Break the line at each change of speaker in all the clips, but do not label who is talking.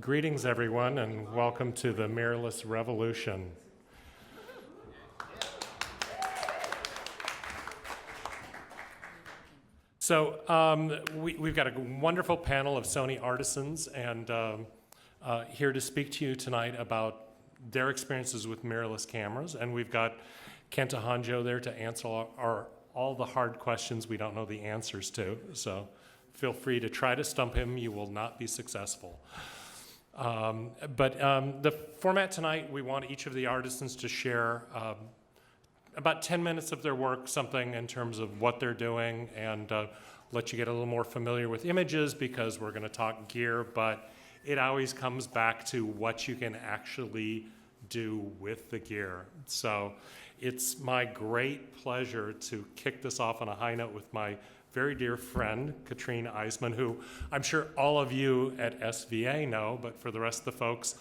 Greetings, everyone, and welcome to the Mirrorless Revolution. So we've got a wonderful panel of Sony artisans and here to speak to you tonight about their experiences with mirrorless cameras. And we've got Kenta Honjo there to answer all the hard questions we don't know the answers to. So feel free to try to stump him. You will not be successful. But the format tonight, we want each of the artisans to share about 10 minutes of their work, something in terms of what they're doing, and let you get a little more familiar with images because we're going to talk gear, but it always comes back to what you can actually do with the gear. So it's my great pleasure to kick this off on a high note with my very dear friend, Katrin Eismann, who I'm sure all of you at SVA know, but for the rest of the folks,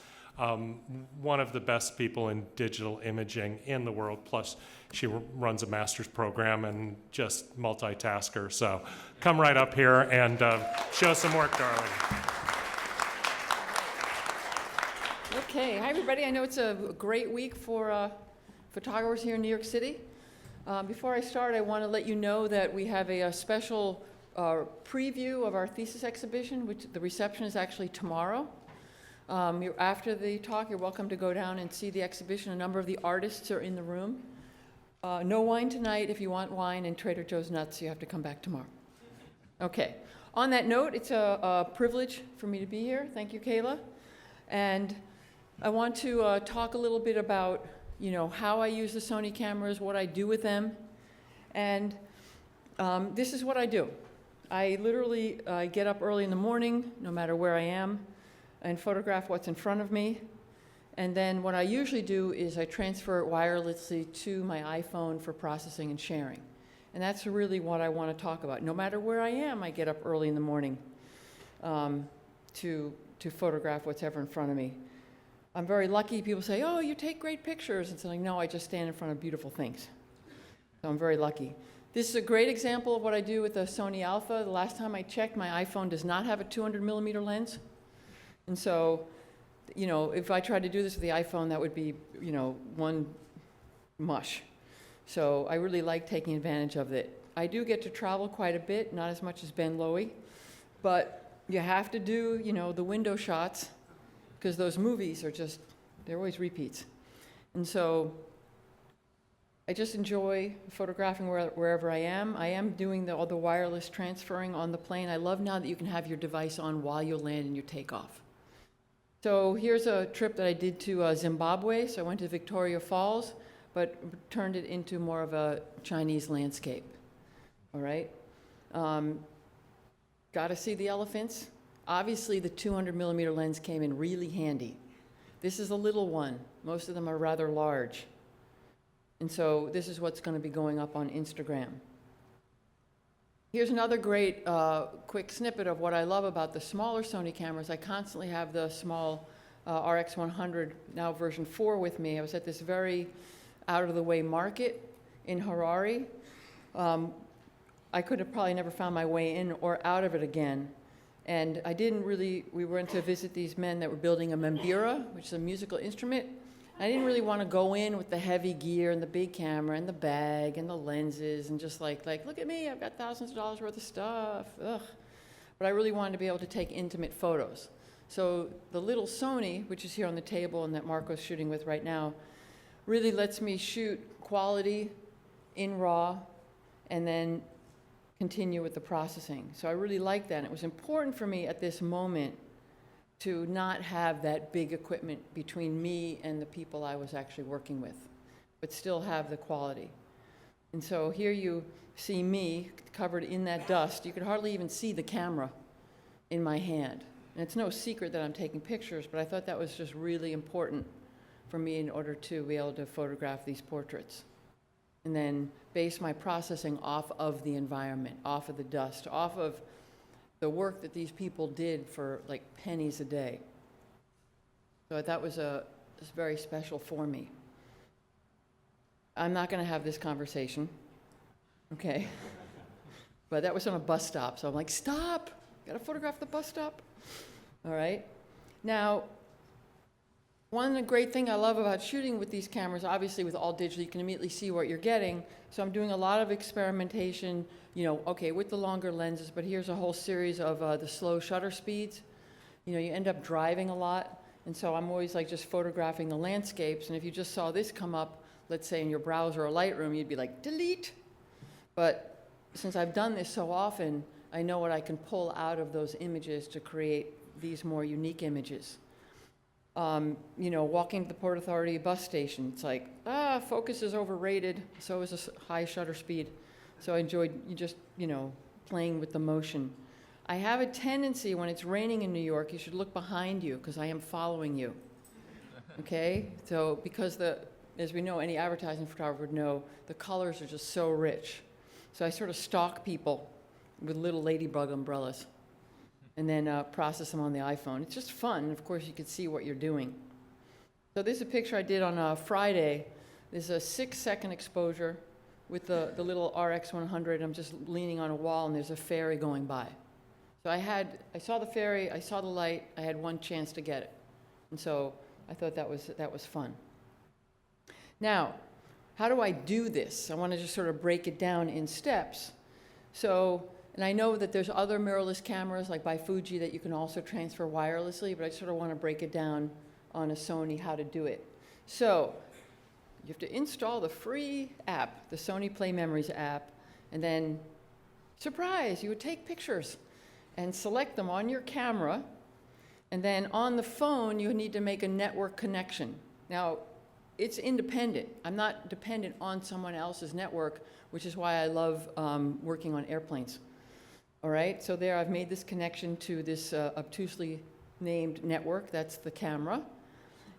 one of the best people in digital imaging in the world, plus she runs a master's program and just multitasker. So come right up here and show some work, darling.
Okay, hi everybody. I know it's a great week for photographers here in New York City. Before I start, I want to let you know that we have a special preview of our thesis exhibition, which the reception is actually tomorrow. After the talk, you're welcome to go down and see the exhibition. A number of the artists are in the room. No wine tonight. If you want wine and Trader Joe's nuts, you have to come back tomorrow. Okay. On that note, it's a privilege for me to be here. Thank you, Kayla. And I want to talk a little bit about, how I use the Sony cameras, what I do with them. And this is what I do. I literally get up early in the morning, no matter where I am, and photograph what's in front of me. And then what I usually do is I transfer it wirelessly to my iPhone for processing and sharing. And that's really what I want to talk about. No matter where I am, I get up early in the morning to photograph what's ever in front of me. I'm very lucky. People say, oh, you take great pictures. And it's like, no, I just stand in front of beautiful things. So I'm very lucky. This is a great example of what I do with the Sony Alpha. The last time I checked, my iPhone does not have a 200mm lens. And so, if I tried to do this with the iPhone, that would be, one mush. So I really like taking advantage of it. I do get to travel quite a bit, not as much as Ben Lowy, but you have to do, the window shots, because those movies are they're always repeats. And so I just enjoy photographing wherever I am. I am doing all the wireless transferring on the plane. I love now that you can have your device on while you land and you take off. So here's a trip that I did to Zimbabwe. So I went to Victoria Falls, but turned it into more of a Chinese landscape. All right? Got to see the elephants. Obviously, the 200mm lens came in really handy. This is a little one. Most of them are rather large. And so this is what's going to be going up on Instagram. Here's another great quick snippet of what I love about the smaller Sony cameras. I constantly have the small RX100, now version 4, with me. I was at this very out-of-the-way market in Harare. I could have probably never found my way in or out of it again. And we went to visit these men that were building a mbira, which is a musical instrument. I didn't really want to go in with the heavy gear and the big camera and the bag and the lenses and just like look at me, I've got thousands of dollars worth of stuff. Ugh. But I really wanted to be able to take intimate photos. So the little Sony, which is here on the table and that Marco's shooting with right now, really lets me shoot quality in RAW and then continue with the processing. So I really like that. And it was important for me at this moment to not have that big equipment between me and the people I was actually working with, but still have the quality. And so here you see me covered in that dust. You could hardly even see the camera in my hand. And it's no secret that I'm taking pictures, but I thought that was just really important for me in order to be able to photograph these portraits. And then base my processing off of the environment, off of the dust, off of the work that these people did for like pennies a day. So that was very special for me. I'm not going to have this conversation, okay? But that was on a bus stop, so I'm like, stop! Got to photograph the bus stop. All right. Now, one great thing I love about shooting with these cameras, obviously with all digital, you can immediately see what you're getting. So I'm doing a lot of experimentation, you know, okay, with the longer lenses, but here's a whole series of the slow shutter speeds. You know, you end up driving a lot, and so I'm always like just photographing the landscapes, and if you just saw this come up, let's say in your browser or Lightroom, you'd be like, delete. But since I've done this so often, I know what I can pull out of those images to create these more unique images. You know, walking to the Port Authority bus station, it's like, focus is overrated, so is a high shutter speed. So I enjoyed just, you know, playing with the motion. I have a tendency when it's raining in New York, you should look behind you because I am following you. Okay? So because as we know, any advertising photographer would know, the colors are just so rich. So I sort of stalk people with little ladybug umbrellas and then process them on the iPhone. It's just fun. Of course, you can see what you're doing. So this is a picture I did on Friday. This is a 6-second exposure with the little RX100. I'm just leaning on a wall, and there's a ferry going by. So I saw the ferry, I saw the light, I had one chance to get it. And so I thought that was fun. Now, how do I do this? I want to just sort of break it down in steps. So, and I know that there's other mirrorless cameras like by Fuji that you can also transfer wirelessly, but I sort of want to break it down on a Sony how to do it. So you have to install the free app, the Sony Play Memories app, and then, surprise, you would take pictures and select them on your camera, and then on the phone you need to make a network connection. Now, it's independent. I'm not dependent on someone else's network, which is why I love working on airplanes. All right, so there I've made this connection to this obtusely named network. That's the camera.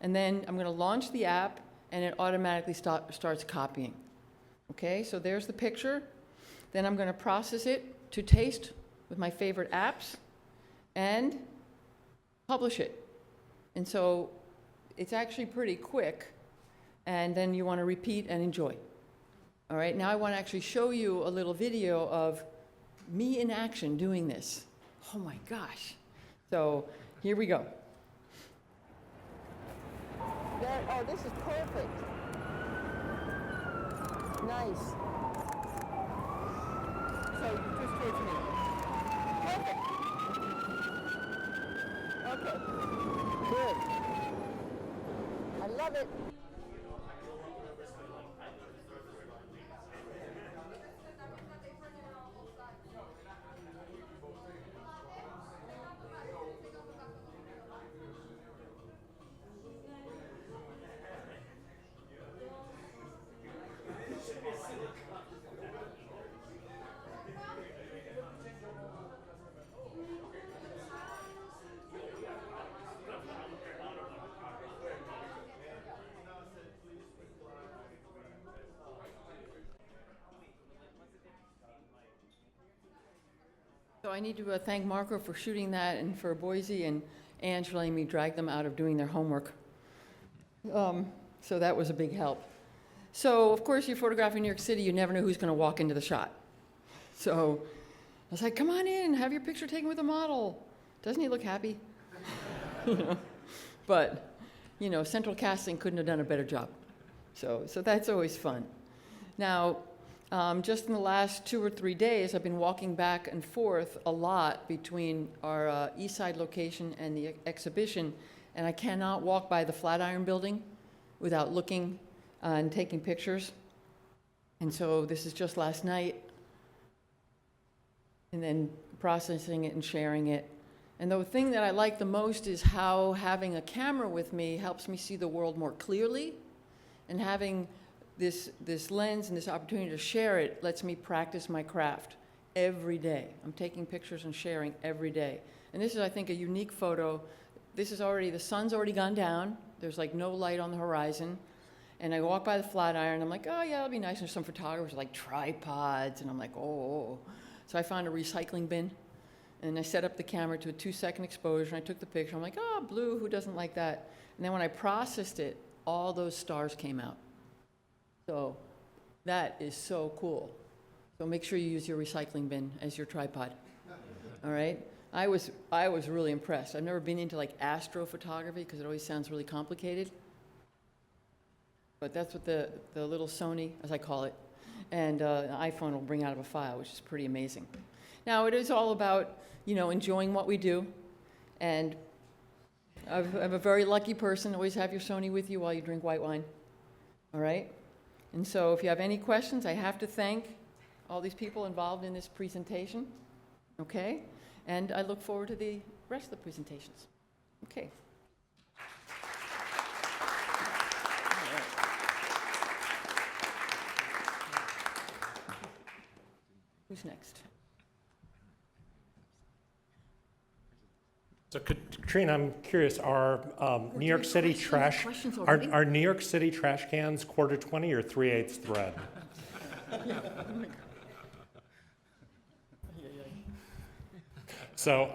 And then I'm going to launch the app, and it automatically starts copying. Okay, so there's the picture. Then I'm going to process it to taste with my favorite apps and publish it. And so it's actually pretty quick, and then you want to repeat and enjoy. All right, now I want to actually show you a little video of me in action doing this. Oh my gosh. So here we go. Oh, this is perfect. Nice. So just towards me. Perfect. Okay. Good. I love it. So I need to thank Marco for shooting that, and for Boise and Ange letting me drag them out of doing their homework. So that was a big help. So of course, you photograph in New York City, you never know who's going to walk into the shot. So I was like, come on in, have your picture taken with a model. Doesn't he look happy? You know? But, you know, central casting couldn't have done a better job. So that's always fun. Now, just in the last 2 or 3 days, I've been walking back and forth a lot between our East Side location and the exhibition, and I cannot walk by the Flatiron building without looking and taking pictures. And so this is just last night, and then processing it and sharing it. And the thing that I like the most is how having a camera with me helps me see the world more clearly, and having this lens and this opportunity to share it lets me practice my craft every day. I'm taking pictures and sharing every day. And this is, I think, a unique photo. This is already, the sun's already gone down. There's like no light on the horizon. And I walk by the Flatiron, I'm like, oh yeah, it'll be nice. There's some photographers like tripods, and I'm like, oh. So I found a recycling bin, and I set up the camera to a 2-second exposure, and I took the picture. I'm like, oh, blue, who doesn't like that? And then when I processed it, all those stars came out. So that is so cool. So make sure you use your recycling bin as your tripod. All right? I was really impressed. I've never been into like astrophotography because it always sounds really complicated. But that's what the little Sony, as I call it, and an iPhone will bring out of a file, which is pretty amazing. Now, it is all about, enjoying what we do. And I'm a very lucky person. Always have your Sony with you while you drink white wine. All right? And so if you have any questions, I have to thank all these people involved in this presentation. Okay? And I look forward to the rest of the presentations. Okay. Who's next?
So Katrin, I'm curious, are New York City trash are New York City trash cans 1/4 or 3/8 thread? So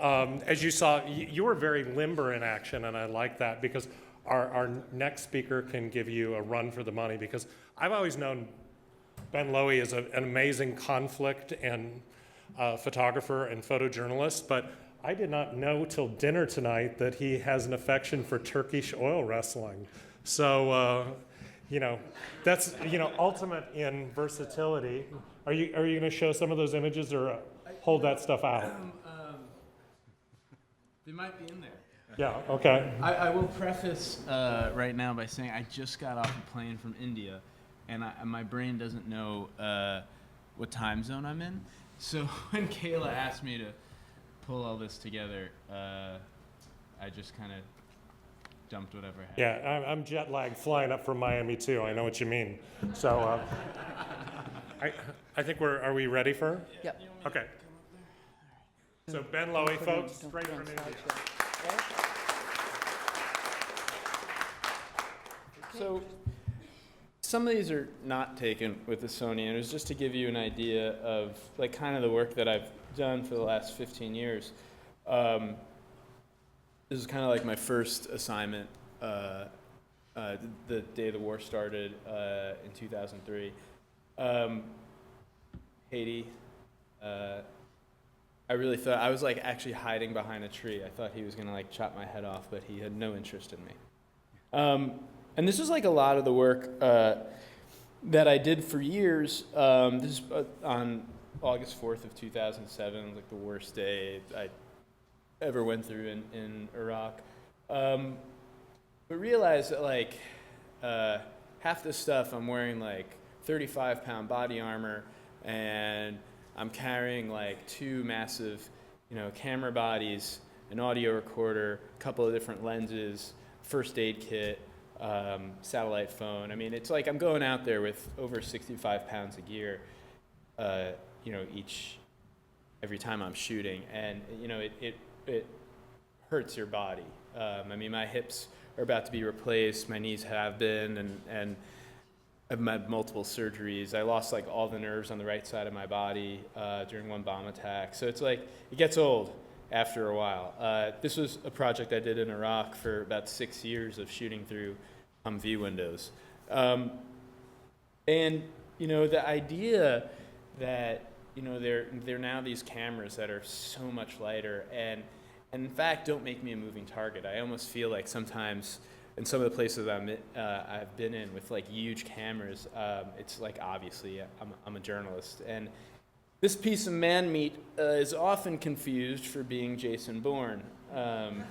as you saw, you were very limber in action, and I like that because our next speaker can give you a run for the money, because I've always known Ben Lowy is an amazing conflict and photographer and photojournalist, but I did not know till dinner tonight that he has an affection for Turkish oil wrestling. So, that's, ultimate in versatility. Are you going to show some of those images or hold that stuff out?
They might be in there.
Yeah, okay.
I will preface right now by saying I just got off a plane from India, and my brain doesn't know what time zone I'm in. So when Kayla asked me to pull all this together, I just kind of dumped whatever I had.
Yeah, I'm jet lagged flying up from Miami too. I know what you mean. So I think are we ready for?
Yep.
Okay. So Ben Lowy, folks, straight from India.
So some of these are not taken with the Sony, and it was just to give you an idea of like kind of the work that I've done for the last 15 years. This is kind of like my first assignment the day the war started in 2003. Haiti. I really thought, I was like actually hiding behind a tree. I thought he was gonna like chop my head off, but he had no interest in me. And this is like a lot of the work that I did for years. This is on August 4th of 2007, like the worst day I ever went through in Iraq. But realized that like half the stuff I'm wearing like 35-pound body armor, and I'm carrying like 2 massive, camera bodies, an audio recorder, a couple of different lenses, first aid kit, satellite phone. I mean, it's like I'm going out there with over 65 pounds of gear, every time I'm shooting, and it hurts your body. I mean, my hips are about to be replaced, my knees have been, and I've had multiple surgeries. I lost like all the nerves on the right side of my body during one bomb attack. So it's like, it gets old after a while. This was a project I did in Iraq for about 6 years of shooting through Humvee windows. And, the idea that, there are now these cameras that are so much lighter and in fact don't make me a moving target. I almost feel like sometimes in some of the places I've been in with like huge cameras, it's like obviously I'm a journalist. And this piece of man meat is often confused for being Jason Bourne. And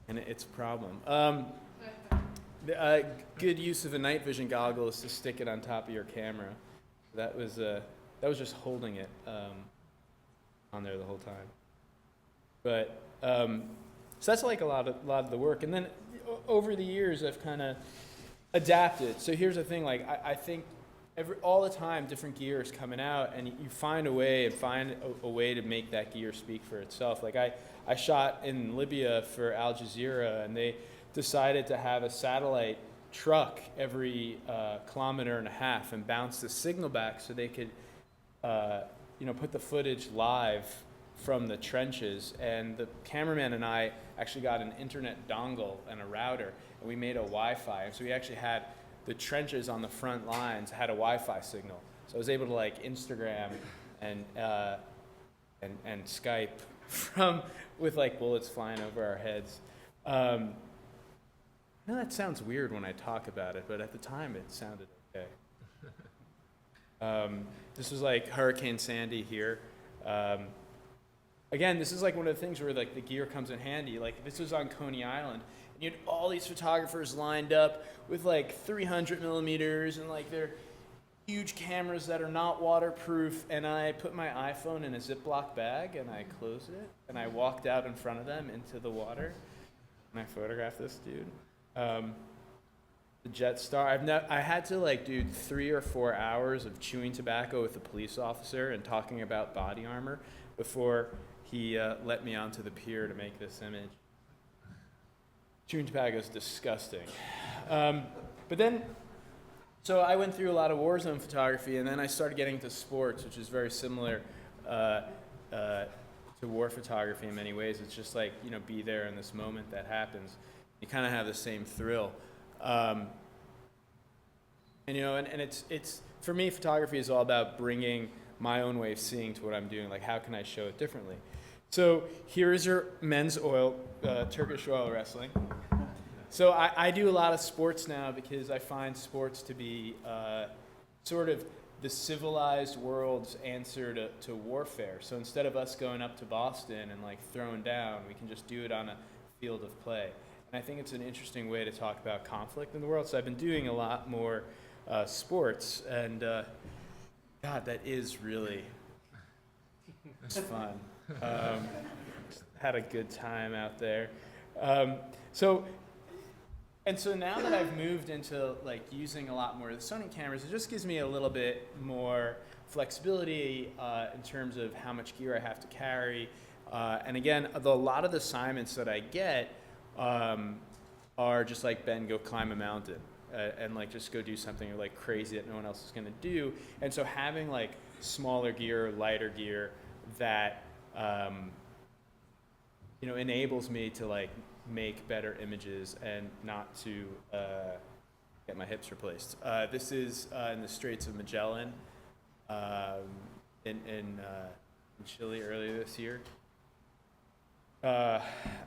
it's a problem. The good use of a night vision goggle is to stick it on top of your camera. That was just holding it on there the whole time. But so that's like a lot of the work. And then over the years, I've kind of adapted. So here's the thing: like I think all the time, different gear is coming out, and you find a way to make that gear speak for itself. Like I shot in Libya for Al Jazeera, and they decided to have a satellite truck every kilometer and a half and bounce the signal back so they could, put the footage live from the trenches. And the cameraman and I actually got an internet dongle and a router, and we made a Wi-Fi. So we actually had the trenches on the front lines had a Wi-Fi signal. So I was able to like Instagram and and Skype with like bullets flying over our heads. I know that sounds weird when I talk about it, but at the time it sounded okay. This was like Hurricane Sandy here. Again, this is like one of the things where like the gear comes in handy. Like this was on Coney Island, and you had all these photographers lined up with like 300 millimeters and like their huge cameras that are not waterproof. And I put my iPhone in a Ziploc bag and I closed it and I walked out in front of them into the water and I photographed this dude. The Jetstar. I had to like do 3 or 4 hours of chewing tobacco with a police officer and talking about body armor before he let me onto the pier to make this image. Chewing tobacco is disgusting. But then, so I went through a lot of war zone photography, and then I started getting into sports, which is very similar to war photography in many ways. It's just like, be there in this moment that happens. You kind of have the same thrill. And it's for me, photography is all about bringing my own way of seeing to what I'm doing. Like, how can I show it differently? So here is your men's Turkish oil wrestling. So I do a lot of sports now because I find sports to be sort of the civilized world's answer to warfare. So instead of us going up to Boston and like throwing down, we can just do it on a field of play. And I think it's an interesting way to talk about conflict in the world. So I've been doing a lot more sports, and God, that is really, it's fun. Had a good time out there. So now that I've moved into like using a lot more of the Sony cameras, it just gives me a little bit more flexibility in terms of how much gear I have to carry. And again, a lot of the assignments that I get are just like, Ben, go climb a mountain and like just go do something like crazy that no one else is going to do. And so having like smaller gear, lighter gear that enables me to like make better images and not to get my hips replaced. This is in the Straits of Magellan in Chile earlier this year.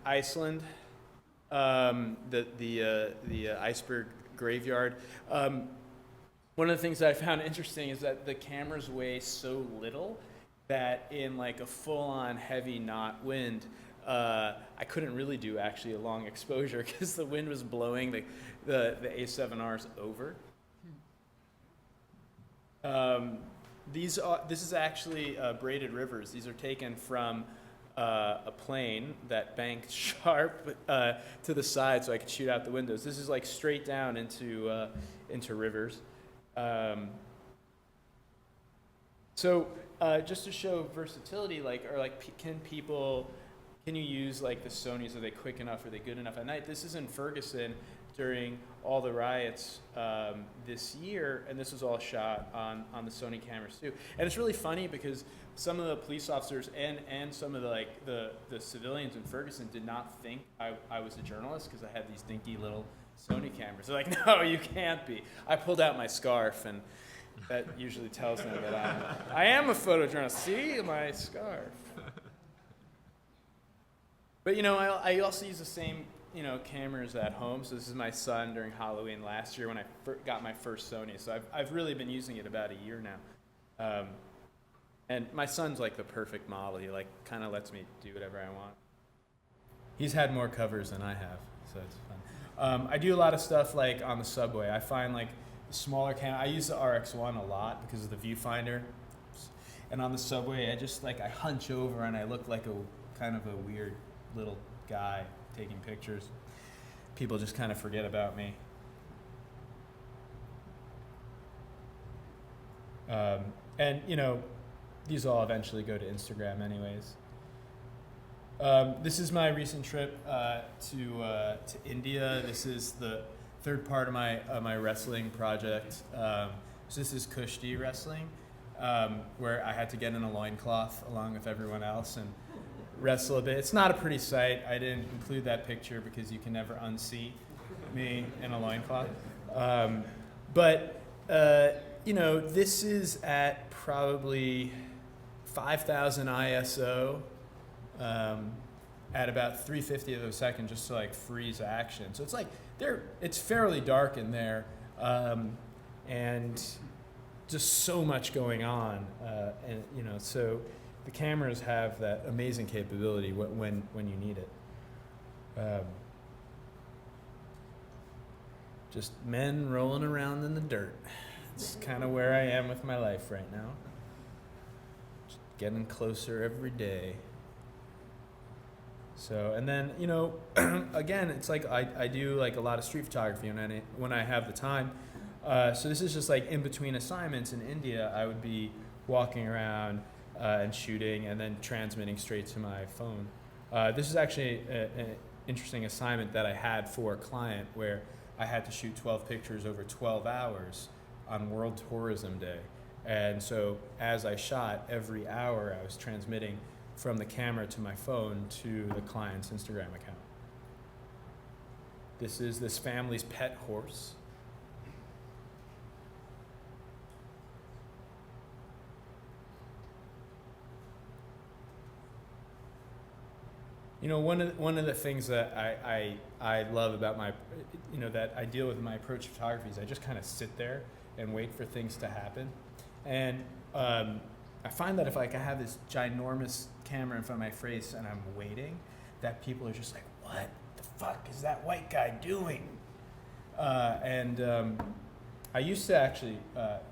Iceland, the iceberg graveyard. One of the things that I found interesting is that the cameras weigh so little that in like a full-on heavy knot wind, I couldn't really do actually a long exposure because the wind was blowing the A7Rs over. This is actually braided rivers. These are taken from a plane that banked sharp to the side so I could shoot out the windows. This is like straight down into rivers. So just to show versatility, can you use like the Sonys? Are they quick enough? Are they good enough at night? This is in Ferguson during all the riots this year, and this was all shot on the Sony cameras too. And it's really funny because some of the police officers and some of the civilians in Ferguson did not think I was a journalist because I had these dinky little Sony cameras. They're like, no, you can't be. I pulled out my scarf, and that usually tells them that I am a photojournalist. See my scarf. But I also use the same cameras at home. So this is my son during Halloween last year when I got my first Sony. So I've really been using it about a year now. And my son's like the perfect model. He like kind of lets me do whatever I want. He's had more covers than I have, so it's fun. I do a lot of stuff like on the subway. I find like smaller camera. I use the RX1 a lot because of the viewfinder. And on the subway, I hunch over and I look like a kind of a weird little guy taking pictures. People just kind of forget about me. And these all eventually go to Instagram anyways. This is my recent trip to India. This is the third part of my wrestling project. So this is Kushti wrestling, where I had to get in a loincloth along with everyone else and wrestle a bit. It's not a pretty sight. I didn't include that picture because you can never unsee me in a loincloth. But this is at probably 5,000 ISO at about 3/50 of a second just to like freeze action. So it's like it's fairly dark in there, and just so much going on, and you know, so the cameras have that amazing capability when you need it. Just men rolling around in the dirt. It's kind of where I am with my life right now. Just getting closer every day. So, and then, you know, again, it's like I do like a lot of street photography when I have the time. So this is just like in between assignments in India, I would be walking around and shooting and then transmitting straight to my phone. This is actually an interesting assignment that I had for a client where I had to shoot 12 pictures over 12 hours on World Tourism Day. And so as I shot, every hour I was transmitting from the camera to my phone to the client's Instagram account. This is this family's pet horse. You know, one of the things that I love about my, you know, that I deal with in my approach to photography is I just kind of sit there and wait for things to happen. And I find that if like I have this ginormous camera in front of my face and I'm waiting, that people are just like, what the fuck is that white guy doing? I used to actually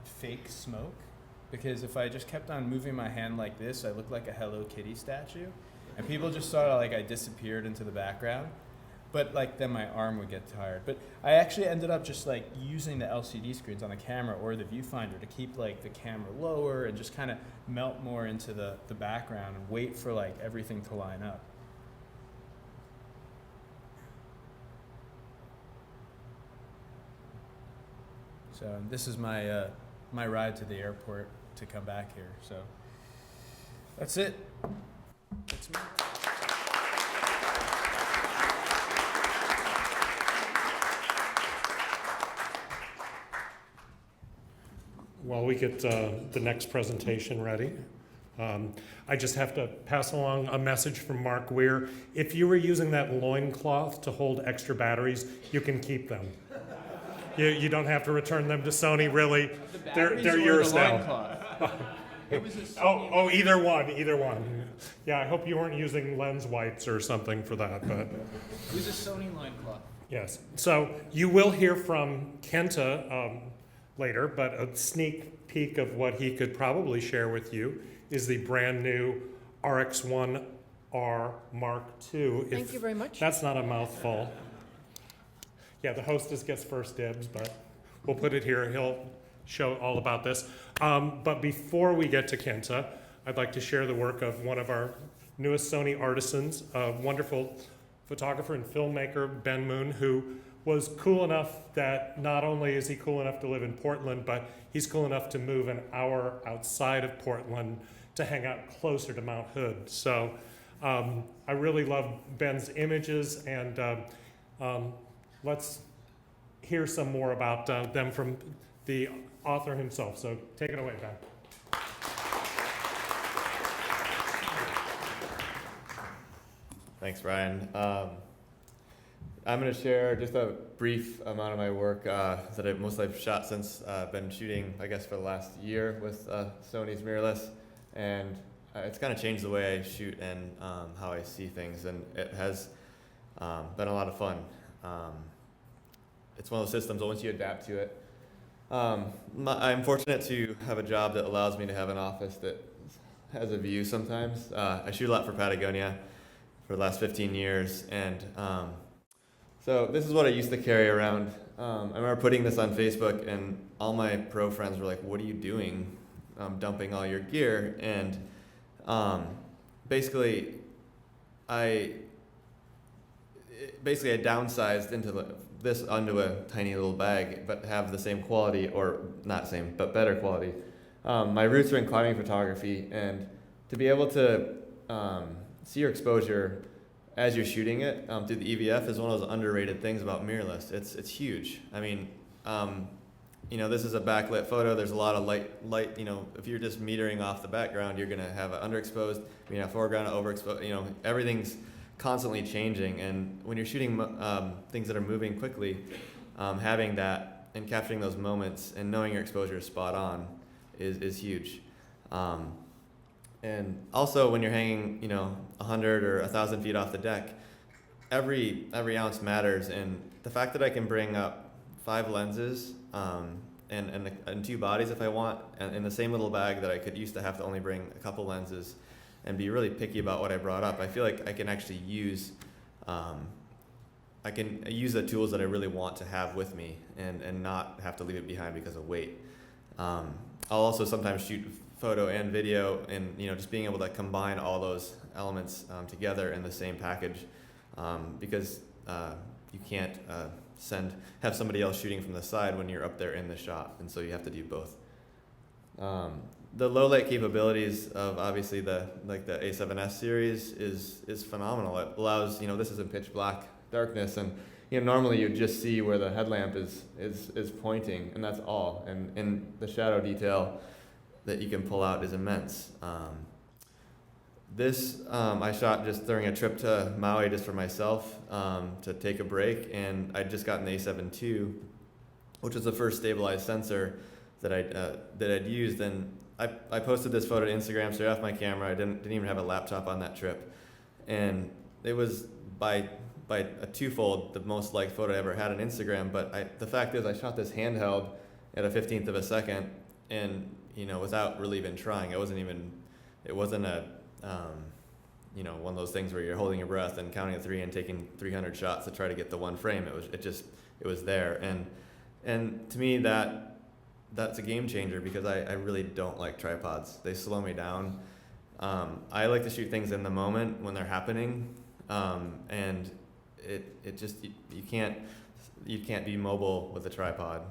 fake smoke, because if I just kept on moving my hand like this, I looked like a Hello Kitty statue. And people just thought like I disappeared into the background. But like then my arm would get tired. But I actually ended up just like using the LCD screens on the camera or the viewfinder to keep like the camera lower and just kind of melt more into the background and wait for like everything to line up. So this is my my ride to the airport to come back here. So that's it. That's me.
While we get the next presentation ready, I just have to pass along a message from Mark Weir. If you were using that loincloth to hold extra batteries, you can keep them. You don't have to return them to Sony, really. They're yours now. Either one. Yeah, I hope you weren't using lens wipes or something for that. But
It was a Sony loincloth.
yes. So you will hear from Kenta later, but a sneak peek of what he could probably share with you is the brand new RX1R Mark II.
Thank you very much.
That's not a mouthful. Yeah, the hostess gets first dibs, but we'll put it here. He'll show all about this. But before we get to Kenta, I'd like to share the work of one of our newest Sony artisans, a wonderful photographer and filmmaker, Ben Moon, who was cool enough that not only is he cool enough to live in Portland, but he's cool enough to move an hour outside of Portland to hang out closer to Mount Hood. So I really love Ben's images, and let's hear some more about them from the author himself. So take it away, Ben.
Thanks, Ryan. I'm going to share just a brief amount of my work that I've shot since I've been shooting, I guess, for the last year with Sony's Mirrorless, and it's kind of changed the way I shoot and how I see things, and it has been a lot of fun. It's one of those systems, once you adapt to it. I'm fortunate to have a job that allows me to have an office that has a view sometimes. I shoot a lot for Patagonia for the last 15 years, and so this is what I used to carry around. I remember putting this on Facebook, and all my pro friends were like, "What are you doing, dumping all your gear?" And basically I downsized into this onto a tiny little bag, but have the same quality, or not same, but better quality. My roots are in climbing photography, and to be able to see your exposure as you're shooting it through the EVF is one of those underrated things about mirrorless. It's huge. I mean, this is a backlit photo. There's a lot of light, if you're just metering off the background, you're gonna have an underexposed, foreground, overexposed, everything's constantly changing. And when you're shooting things that are moving quickly, having that and capturing those moments and knowing your exposure is spot on is huge. And also when you're hanging, 100 or 1,000 feet off the deck, every ounce matters. And the fact that I can bring up 5 lenses and 2 bodies if I want, and in the same little bag that I could used to have to only bring a couple lenses and be really picky about what I brought up, I feel like I can actually use the tools that I really want to have with me and not have to leave it behind because of weight. I'll also sometimes shoot photo and video, and just being able to combine all those elements together in the same package, because you can't have somebody else shooting from the side when you're up there in the shot, and so you have to do both. The low light capabilities of obviously the A7S series is phenomenal. It allows, this is in pitch black darkness, and normally you just see where the headlamp is pointing, and that's all. And the shadow detail that you can pull out is immense. This I shot just during a trip to Maui just for myself to take a break, and I'd just gotten the A7 II, which was the first stabilized sensor that I'd used. And I posted this photo to Instagram straight off my camera. I didn't even have a laptop on that trip, and it was by a twofold the most liked photo I ever had on Instagram. But the fact is, I shot this handheld at a 15th of a second, and without really even trying. It wasn't a one of those things where you're holding your breath and counting to 3 and taking 300 shots to try to get the one frame. It was there, and to me that's a game changer, because I really don't like tripods. They slow me down. I like to shoot things in the moment when they're happening, and it just you can't be mobile with a tripod.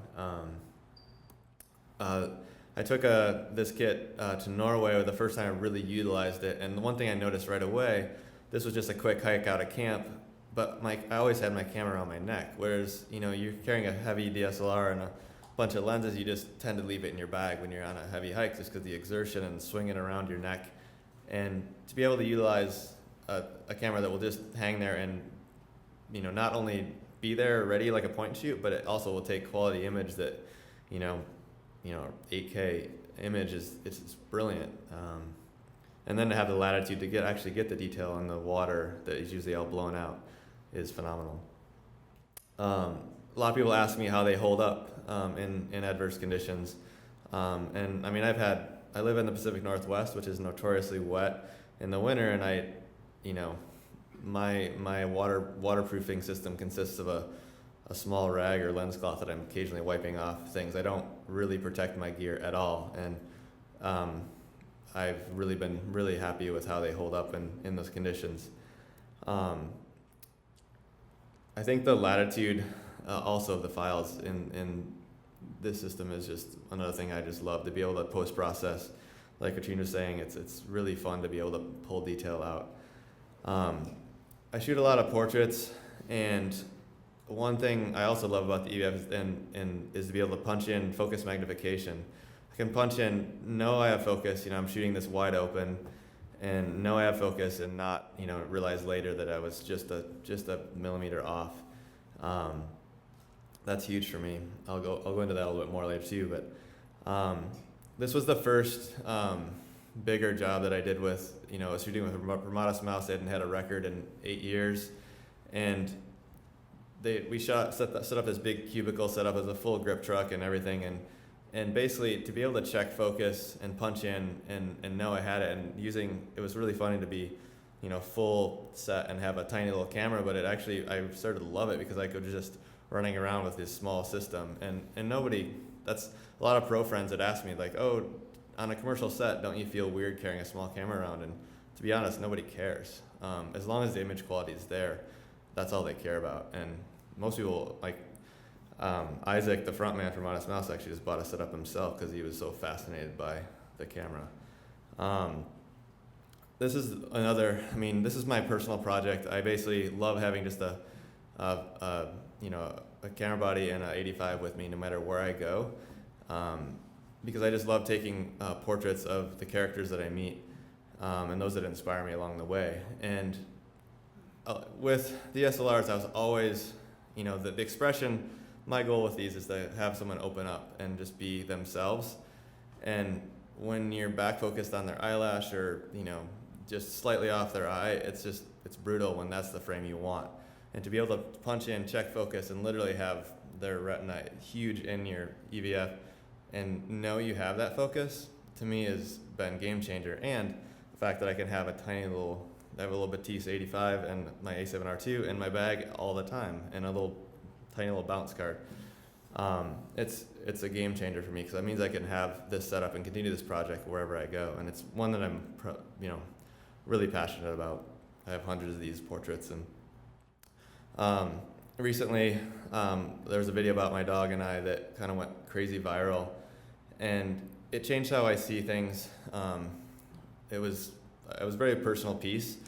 I took this kit to Norway the first time I really utilized it, and the one thing I noticed right away, this was just a quick hike out of camp, but I always had my camera around my neck, whereas you're carrying a heavy DSLR and a bunch of lenses, you just tend to leave it in your bag when you're on a heavy hike, just because the exertion and swinging around your neck. And to be able to utilize a camera that will just hang there and not only be there ready like a point and shoot, but it also will take quality image that 8K image it's brilliant. And then to have the latitude to actually get the detail in the water that is usually all blown out is phenomenal. A lot of people ask me how they hold up in adverse conditions. And I mean, I live in the Pacific Northwest, which is notoriously wet in the winter, and my waterproofing system consists of a small rag or lens cloth that I'm occasionally wiping off things. I don't really protect my gear at all, and I've really been really happy with how they hold up in those conditions. I think the latitude also of the files in this system is just another thing I just love, to be able to post-process. Like Katrin was saying, it's really fun to be able to pull detail out. I shoot a lot of portraits, and one thing I also love about the EF is to be able to punch in focus magnification. I can punch in, know I have focus, I'm shooting this wide open, and know I have focus, and not, realize later that I was just a millimeter off. That's huge for me. I'll go into that a little bit more later too, but this was the first bigger job that I did with, I was shooting with a Ramadas mouse. I hadn't had a record in 8 years, and we set up this big cubicle, set up as a full grip truck and everything, and basically to be able to check focus and punch in and know I had it, and it was really funny to be full set and have a tiny little camera, but I started to love it because I could just running around with this small system, and nobody, that's a lot of pro friends that ask me like, oh, on a commercial set, don't you feel weird carrying a small camera around? And to be honest, nobody cares. As long as the image quality is there, that's all they care about. And most people, like Isaac, the front man from Honest Mouse, actually just bought a setup himself because he was so fascinated by the camera. This is my personal project. I basically love having just a camera body and an 85 with me no matter where I go. because I just love taking portraits of the characters that I meet and those that inspire me along the way. And with DSLRs, I was always, the expression, my goal with these is to have someone open up and just be themselves. And when you're back focused on their eyelash or, just slightly off their eye, it's brutal when that's the frame you want. And to be able to punch in, check focus, and literally have their retina huge in your EVF and know you have that focus, to me has been game changer. And the fact that I can have I have a little Batiste 85 and my A7R2 in my bag all the time, and a tiny little bounce card. It's a game changer for me, because that means I can have this set up and continue this project wherever I go. And it's one that I'm really passionate about. I have hundreds of these portraits, and recently there was a video about my dog and I that kind of went crazy viral, and it changed how I see things. It was a very personal piece,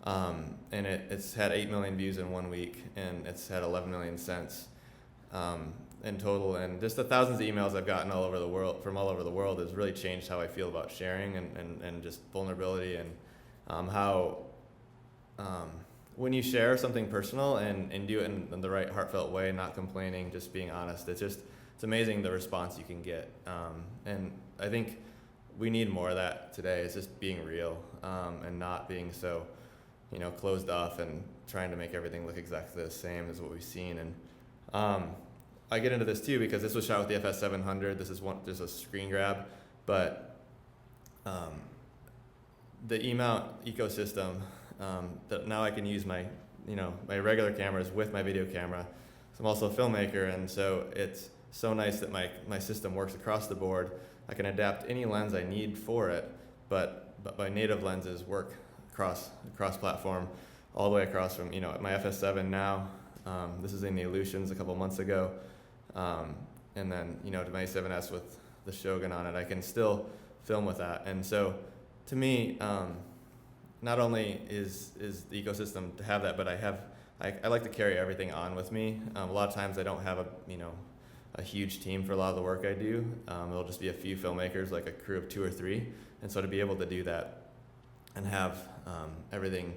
and it's had 8 million views in 1 week, and it's had 11 million since in total. And just the thousands of emails I've gotten from all over the world has really changed how I feel about sharing and just vulnerability, and how when you share something personal and do it in the right heartfelt way, not complaining, just being honest, it's amazing the response you can get. And I think we need more of that today. It's just being real, and not being so, closed off and trying to make everything look exactly the same as what we've seen. And I get into this too because this was shot with the FS700. This is just a screen grab, but the E-mount ecosystem, that now I can use my regular cameras with my video camera. So I'm also a filmmaker, and so it's so nice that my system works across the board. I can adapt any lens I need for it, but my native lenses work cross platform, all the way across from my FS7 now. This is in the Aleutians a couple months ago, and then to my A7S with the Shogun on it. I can still film with that, and so to me, not only is the ecosystem to have that, but I like to carry everything on with me. A lot of times I don't have a huge team for a lot of the work I do. It'll just be a few filmmakers, like a crew of 2 or 3. And so to be able to do that and have everything,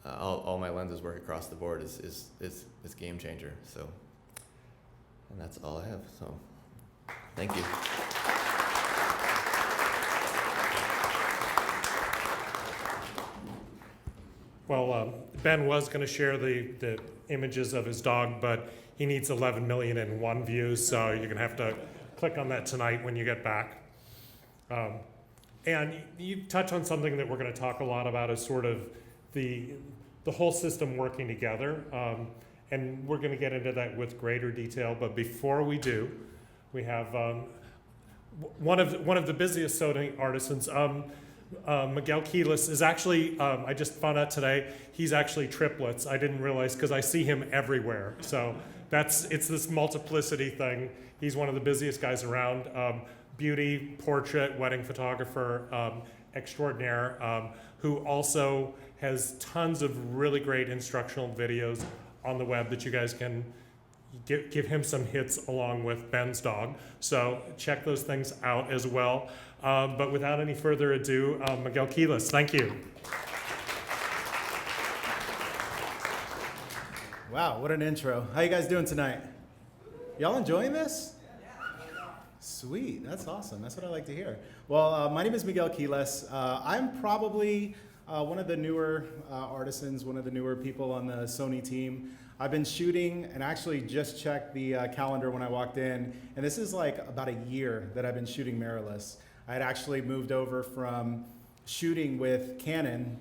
all my lenses work across the board is game changer. So, and that's all I have. So, thank you.
Well, Ben was going to share the images of his dog, but he needs 11 million and 1 views, so you're going to have to click on that tonight when you get back. And you touch on something that we're going to talk a lot about, is sort of the whole system working together. And we're going to get into that with greater detail. But before we do, we have one of the busiest Sony artisans. Miguel Quiles is actually, I just found out today, he's actually triplets. I didn't realize, because I see him everywhere. So it's this multiplicity thing. He's one of the busiest guys around. Beauty, portrait, wedding photographer extraordinaire, who also has tons of really great instructional videos on the web that you guys can give him some hits along with Ben's dog. So check those things out as well. But without any further ado, Miguel Quiles, thank you.
Wow, what an intro. How you guys doing tonight? Y'all enjoying this? Sweet, that's awesome. That's what I like to hear. Well, my name is Miguel Quiles. I'm probably one of the newer artisans, one of the newer people on the Sony team. I've been shooting, and actually just checked the calendar when I walked in, and this is like about a year that I've been shooting mirrorless. I had actually moved over from shooting with Canon,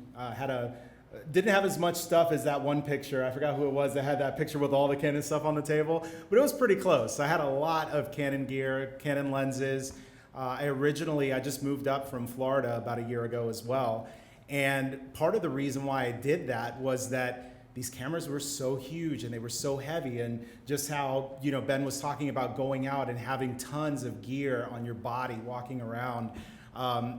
didn't have as much stuff as that one picture. I forgot who it was that had that picture with all the Canon stuff on the table, but it was pretty close. I had a lot of Canon gear, Canon lenses. I just moved up from Florida about a year ago as well. And part of the reason why I did that was that these cameras were so huge and they were so heavy, and just how, Ben was talking about going out and having tons of gear on your body walking around.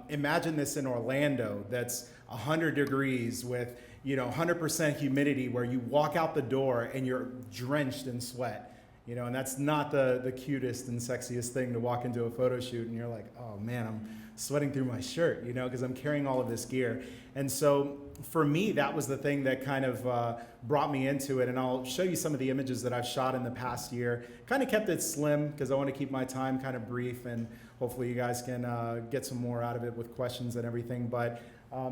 Imagine this in Orlando, that's 100 degrees with 100% humidity, where you walk out the door and you're drenched in sweat. You know, and that's not the cutest and sexiest thing to walk into a photo shoot and you're like, oh man, I'm sweating through my shirt, you know, because I'm carrying all of this gear. And so for me, that was the thing that kind of brought me into it. And I'll show you some of the images that I've shot in the past year. Kind of kept it slim because I want to keep my time kind of brief, and hopefully you guys can get some more out of it with questions and everything. But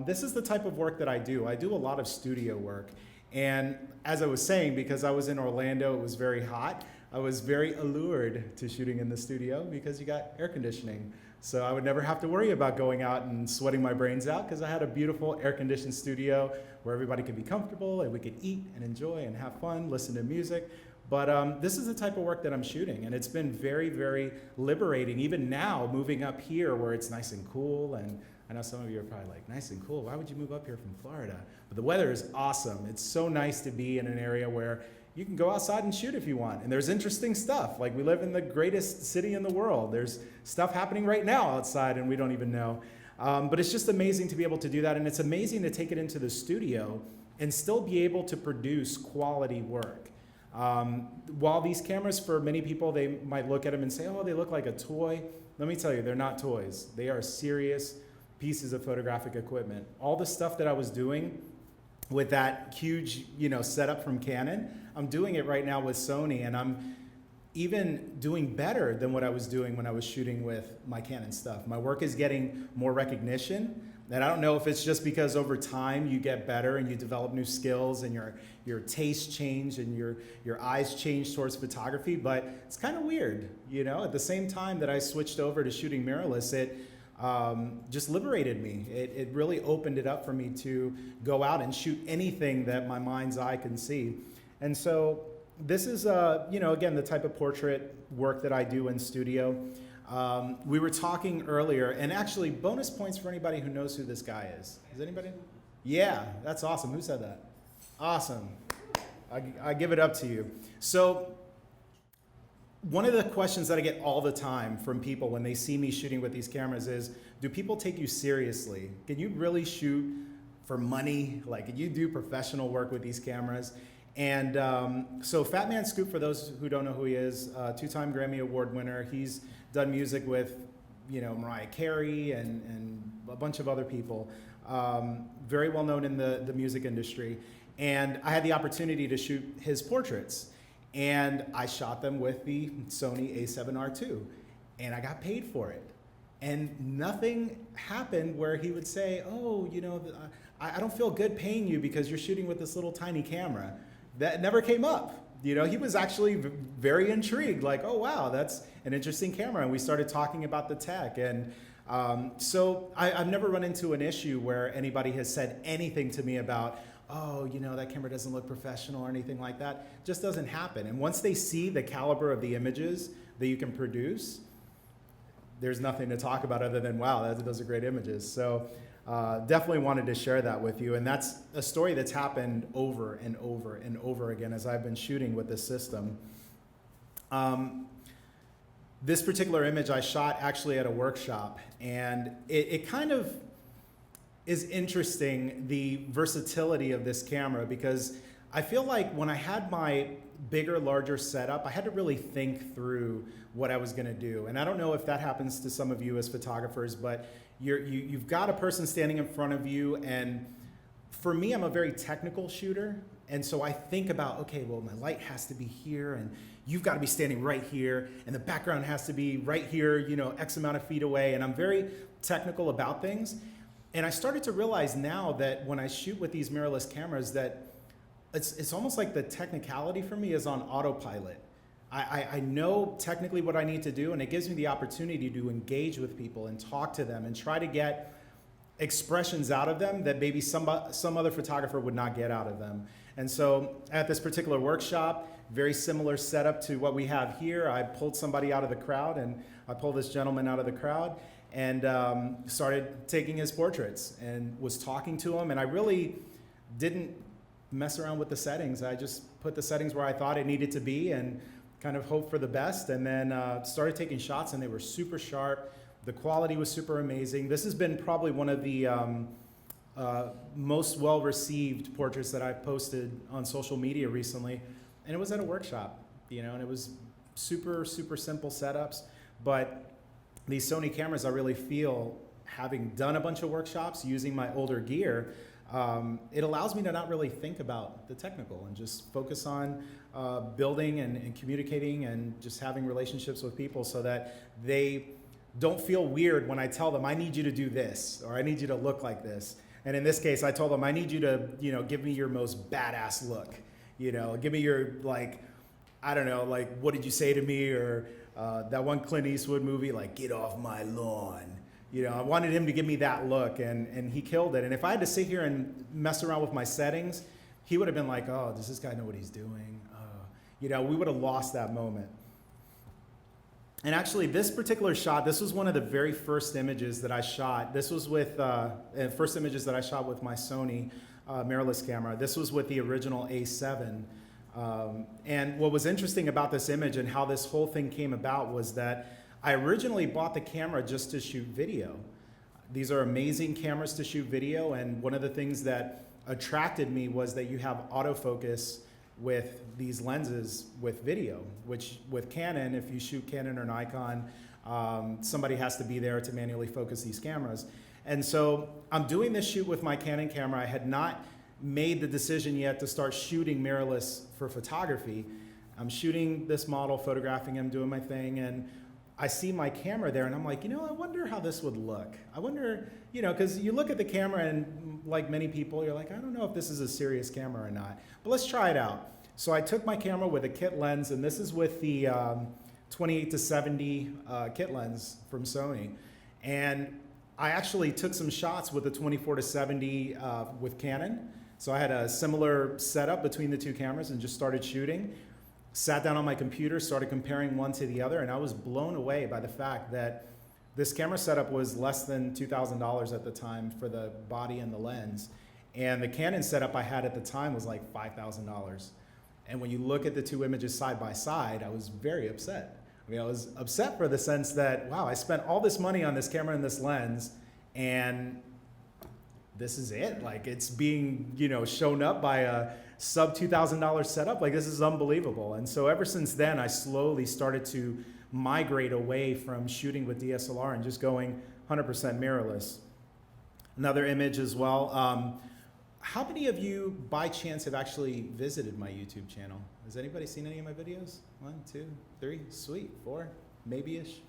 this is the type of work that I do. I do a lot of studio work. And as I was saying, because I was in Orlando, it was very hot. I was very allured to shooting in the studio because you got air conditioning. So I would never have to worry about going out and sweating my brains out because I had a beautiful air-conditioned studio where everybody could be comfortable and we could eat and enjoy and have fun, listen to music. But this is the type of work that I'm shooting, and it's been very, very liberating. Even now, moving up here where it's nice and cool, and I know some of you are probably like, nice and cool, why would you move up here from Florida? But the weather is awesome. It's so nice to be in an area where you can go outside and shoot if you want. And there's interesting stuff. Like, we live in the greatest city in the world. There's stuff happening right now outside and we don't even know. But it's just amazing to be able to do that. And it's amazing to take it into the studio and still be able to produce quality work. While these cameras, for many people, they might look at them and say, oh, they look like a toy. Let me tell you, they're not toys. They are serious pieces of photographic equipment. All the stuff that I was doing with that huge, setup from Canon, I'm doing it right now with Sony, and I'm even doing better than what I was doing when I was shooting with my Canon stuff. My work is getting more recognition, and I don't know if it's just because over time you get better and you develop new skills and your tastes change and your eyes change towards photography, but it's kind of weird, At the same time that I switched over to shooting mirrorless, it just liberated me. It really opened it up for me to go out and shoot anything that my mind's eye can see. And so this is, again, the type of portrait work that I do in studio. We were talking earlier, and actually bonus points for anybody who knows who this guy is. Is anybody? Yeah, that's awesome. Who said that? Awesome. I give it up to you. So one of the questions that I get all the time from people when they see me shooting with these cameras is, do people take you seriously? Can you really shoot for money? Like, can you do professional work with these cameras? And so Fat Man Scoop, for those who don't know who he is, two-time Grammy Award winner. He's done music with, Mariah Carey and a bunch of other people. Very well known in the music industry. And I had the opportunity to shoot his portraits. And I shot them with the Sony A7R II, and I got paid for it. And nothing happened where he would say, oh, I don't feel good paying you because you're shooting with this little tiny camera. That never came up. He was actually very intrigued, like, oh, wow, that's an interesting camera. And we started talking about the tech. And so I've never run into an issue where anybody has said anything to me about, oh, that camera doesn't look professional or anything like that. Just doesn't happen. And once they see the caliber of the images that you can produce, there's nothing to talk about other than, wow, those are great images. So definitely wanted to share that with you. And that's a story that's happened over and over and over again as I've been shooting with this system. This particular image I shot actually at a workshop, and it kind of is interesting, the versatility of this camera, because I feel like when I had my bigger, larger setup, I had to really think through what I was gonna do. And I don't know if that happens to some of you as photographers, but you've got a person standing in front of you, and for me, I'm a very technical shooter, and so I think about, okay, well, my light has to be here, and you've got to be standing right here, and the background has to be right here, X amount of feet away, and I'm very technical about things. And I started to realize now that when I shoot with these mirrorless cameras that it's almost like the technicality for me is on autopilot. I know technically what I need to do, and it gives me the opportunity to engage with people and talk to them and try to get expressions out of them that maybe some other photographer would not get out of them. And so at this particular workshop, very similar setup to what we have here. I pulled somebody out of the crowd, and I pulled this gentleman out of the crowd, and started taking his portraits and was talking to him. And I really didn't mess around with the settings. I just put the settings where I thought it needed to be and kind of hope for the best, and then started taking shots, and they were super sharp. The quality was super amazing. This has been probably one of the most well-received portraits that I've posted on social media recently, and it was at a workshop. you know, and it was super, super simple setups. But these Sony cameras, I really feel, having done a bunch of workshops using my older gear, it allows me to not really think about the technical and just focus on building and communicating and just having relationships with people so that they don't feel weird when I tell them, I need you to do this, or I need you to look like this. And in this case, I told them, I need you to, you know, give me your most badass look. You know, give me your, like, I don't know, like, what did you say to me? Or that one Clint Eastwood movie, like, get off my lawn. You know, I wanted him to give me that look, and he killed it. And if I had to sit here and mess around with my settings, he would have been like, oh, does this guy know what he's doing? You know, we would have lost that moment. And actually, this particular shot, this was one of the very first images that I shot. This was with, first images that I shot with my Sony mirrorless camera. This was with the original A7. And what was interesting about this image and how this whole thing came about was that I originally bought the camera just to shoot video. These are amazing cameras to shoot video, and one of the things that attracted me was that you have autofocus with these lenses with video, which with Canon, if you shoot Canon or Nikon, somebody has to be there to manually focus these cameras. And so I'm doing this shoot with my Canon camera. I had not made the decision yet to start shooting mirrorless for photography. I'm shooting this model, photographing him, doing my thing, and I see my camera there and I'm like, you know, I wonder how this would look. I wonder, you know, because you look at the camera and like many people, you're like, I don't know if this is a serious camera or not, but let's try it out. So I took my camera with a kit lens, and this is with the 28-70 kit lens from Sony. And I actually took some shots with the 24-70 with Canon. So I had a similar setup between the two cameras and just started shooting. Sat down on my computer, started comparing one to the other, and I was blown away by the fact that this camera setup was less than $2,000 at the time for the body and the lens. And the Canon setup I had at the time was like $5,000. And when you look at the two images side by side, I was very upset. I mean, I was upset for the sense that, wow, I spent all this money on this camera and this lens, and this is it. Like, it's being, you know, shown up by a sub $2,000 setup. Like, this is unbelievable. And so ever since then, I slowly started to migrate away from shooting with DSLR and just going 100% mirrorless. Another image as well. How many of you, by chance, have actually visited my YouTube channel? Has anybody seen any of my videos? 1, 2, 3, sweet, 4, maybe-ish,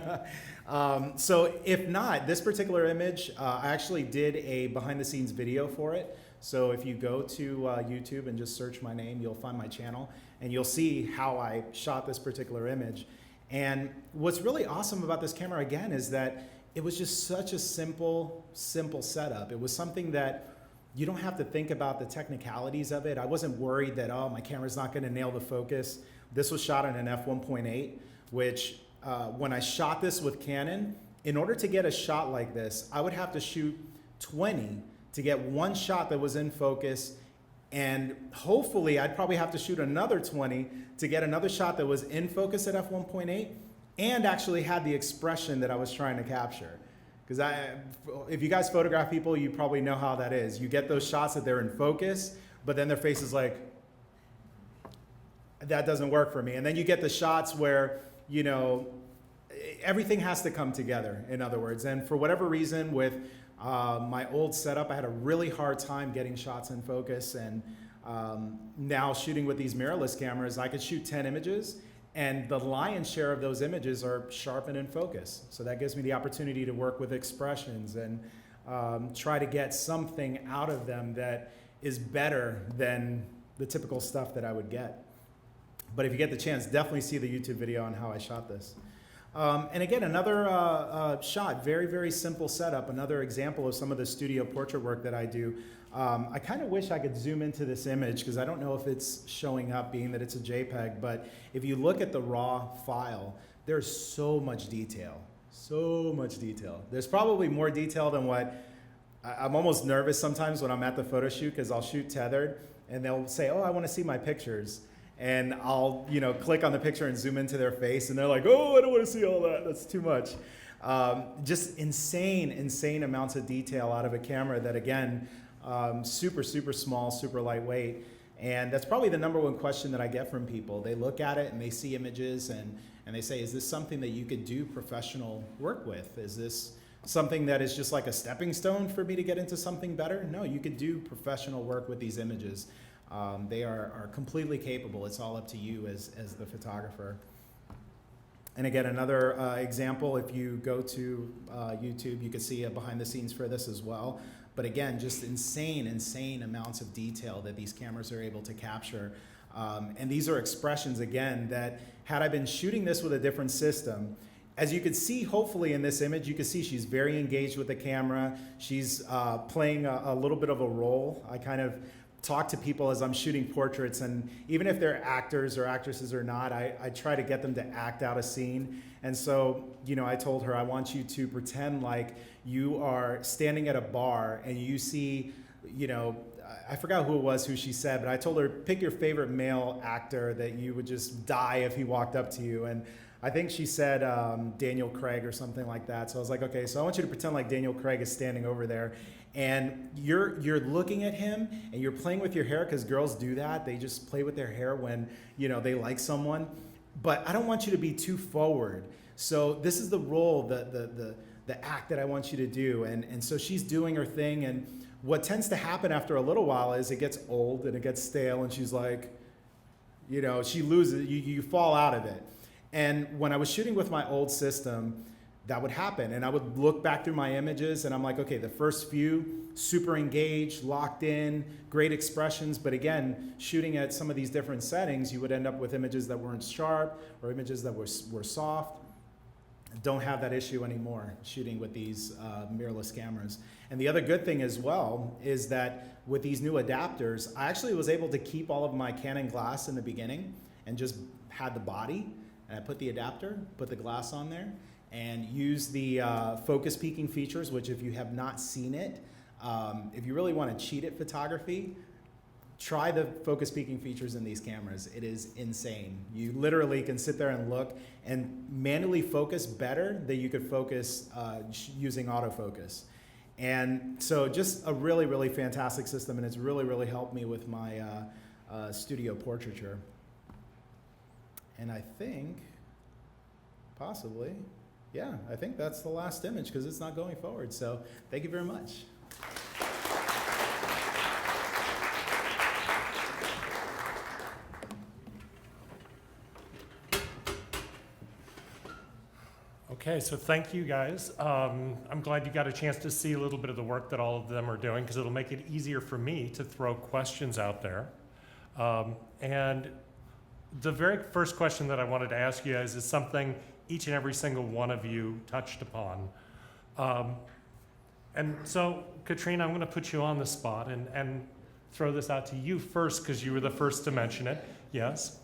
5. So if not, this particular image, I actually did a behind-the-scenes video for it. So if you go to YouTube and just search my name, you'll find my channel, and you'll see how I shot this particular image. And what's really awesome about this camera, again, is that it was just such a simple setup. It was something that you don't have to think about the technicalities of it. I wasn't worried that, oh, my camera's not gonna nail the focus. This was shot on an f1.8, which when I shot this with Canon, in order to get a shot like this, I would have to shoot 20 to get one shot that was in focus, and hopefully I'd probably have to shoot another 20 to get another shot that was in focus at f1.8 and actually had the expression that I was trying to capture. Because if you guys photograph people, you probably know how that is. You get those shots that they're in focus, but then their face is like, that doesn't work for me. And then you get the shots where, you know, everything has to come together, in other words. And for whatever reason, with my old setup, I had a really hard time getting shots in focus. And now shooting with these mirrorless cameras, I could shoot 10 images, and the lion's share of those images are sharp and in focus. So that gives me the opportunity to work with expressions and try to get something out of them that is better than the typical stuff that I would get. But if you get the chance, definitely see the YouTube video on how I shot this. And again, another shot, very, very simple setup, another example of some of the studio portrait work that I do. I kind of wish I could zoom into this image because I don't know if it's showing up being that it's a JPEG, but if you look at the raw file, there's so much detail, so much detail. There's probably more detail than what, I'm almost nervous sometimes when I'm at the photo shoot because I'll shoot tethered and they'll say, oh, I want to see my pictures. And I'll, you know, click on the picture and zoom into their face and they're like, oh, I don't want to see all that, that's too much. Just insane amounts of detail out of a camera that, again, super, super small, super lightweight. And that's probably the number one question that I get from people. They look at it and they see images and they say, is this something that you could do professional work with? Is this something that is just like a stepping stone for me to get into something better? No, you could do professional work with these images. They are completely capable. It's all up to you as the photographer. And again, another example, if you go to YouTube, you can see a behind the scenes for this as well. But again, just insane amounts of detail that these cameras are able to capture. And these are expressions, again, that had I been shooting this with a different system, as you can see, hopefully in this image, you can see she's very engaged with the camera. She's playing a little bit of a role. I kind of talk to people as I'm shooting portraits, and even if they're actors or actresses or not, I try to get them to act out a scene. And so, you know, I told her, I want you to pretend like you are standing at a bar and you see, you know, I forgot who it was who she said, but I told her, pick your favorite male actor that you would just die if he walked up to you. And I think she said Daniel Craig or something like that. So I was like, okay, so I want you to pretend like Daniel Craig is standing over there, and you're looking at him and you're playing with your hair, because girls do that. They just play with their hair when, you know, they like someone. But I don't want you to be too forward. So this is the role, the act that I want you to do. And so she's doing her thing, and what tends to happen after a little while is it gets old and it gets stale, and she's like, you know, she loses, you fall out of it. And when I was shooting with my old system, that would happen. And I would look back through my images and I'm like, okay, the first few, super engaged, locked in, great expressions. But again, shooting at some of these different settings, you would end up with images that weren't sharp or images that were soft. Don't have that issue anymore shooting with these mirrorless cameras. And the other good thing as well is that with these new adapters, I actually was able to keep all of my Canon glass in the beginning and just had the body. And I put the adapter, put the glass on there, and use the focus peaking features, which if you have not seen it, if you really want to cheat at photography, try the focus peaking features in these cameras. It is insane. You literally can sit there and look and manually focus better than you could focus using autofocus. And so just a really fantastic system, and it's really helped me with my studio portraiture. And I think, possibly, yeah, I think that's the last image because it's not going forward. So thank you very much.
Okay, so thank you guys. I'm glad you got a chance to see a little bit of the work that all of them are doing, because it'll make it easier for me to throw questions out there. And the very first question that I wanted to ask you guys is something each and every single one of you touched upon. And so, Katrin, I'm going to put you on the spot and throw this out to you first, because you were the first to mention it. Yes.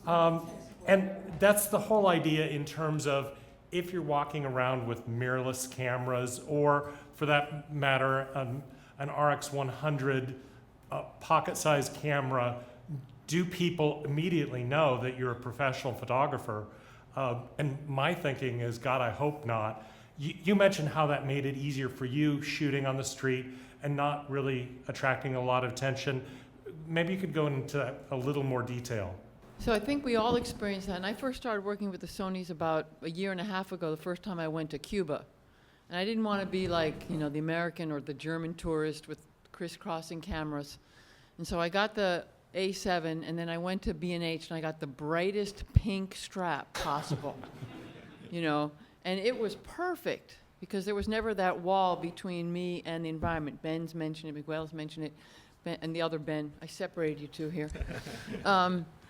And that's the whole idea in terms of if you're walking around with mirrorless cameras, or for that matter, an RX100 pocket-sized camera, do people immediately know that you're a professional photographer? And my thinking is, God, I hope not. You mentioned how that made it easier for you shooting on the street and not really attracting a lot of attention. Maybe you could go into that a little more detail.
So I think we all experienced that. And I first started working with the Sonys about a year and a half ago, the first time I went to Cuba. And I didn't want to be like, you know, the American or the German tourist with crisscrossing cameras. And so I got the A7, and then I went to B&H, and I got the brightest pink strap possible, you know. And it was perfect, because there was never that wall between me and the environment. Ben's mentioned it, Miguel's mentioned it, Ben, and the other Ben. I separated you two here.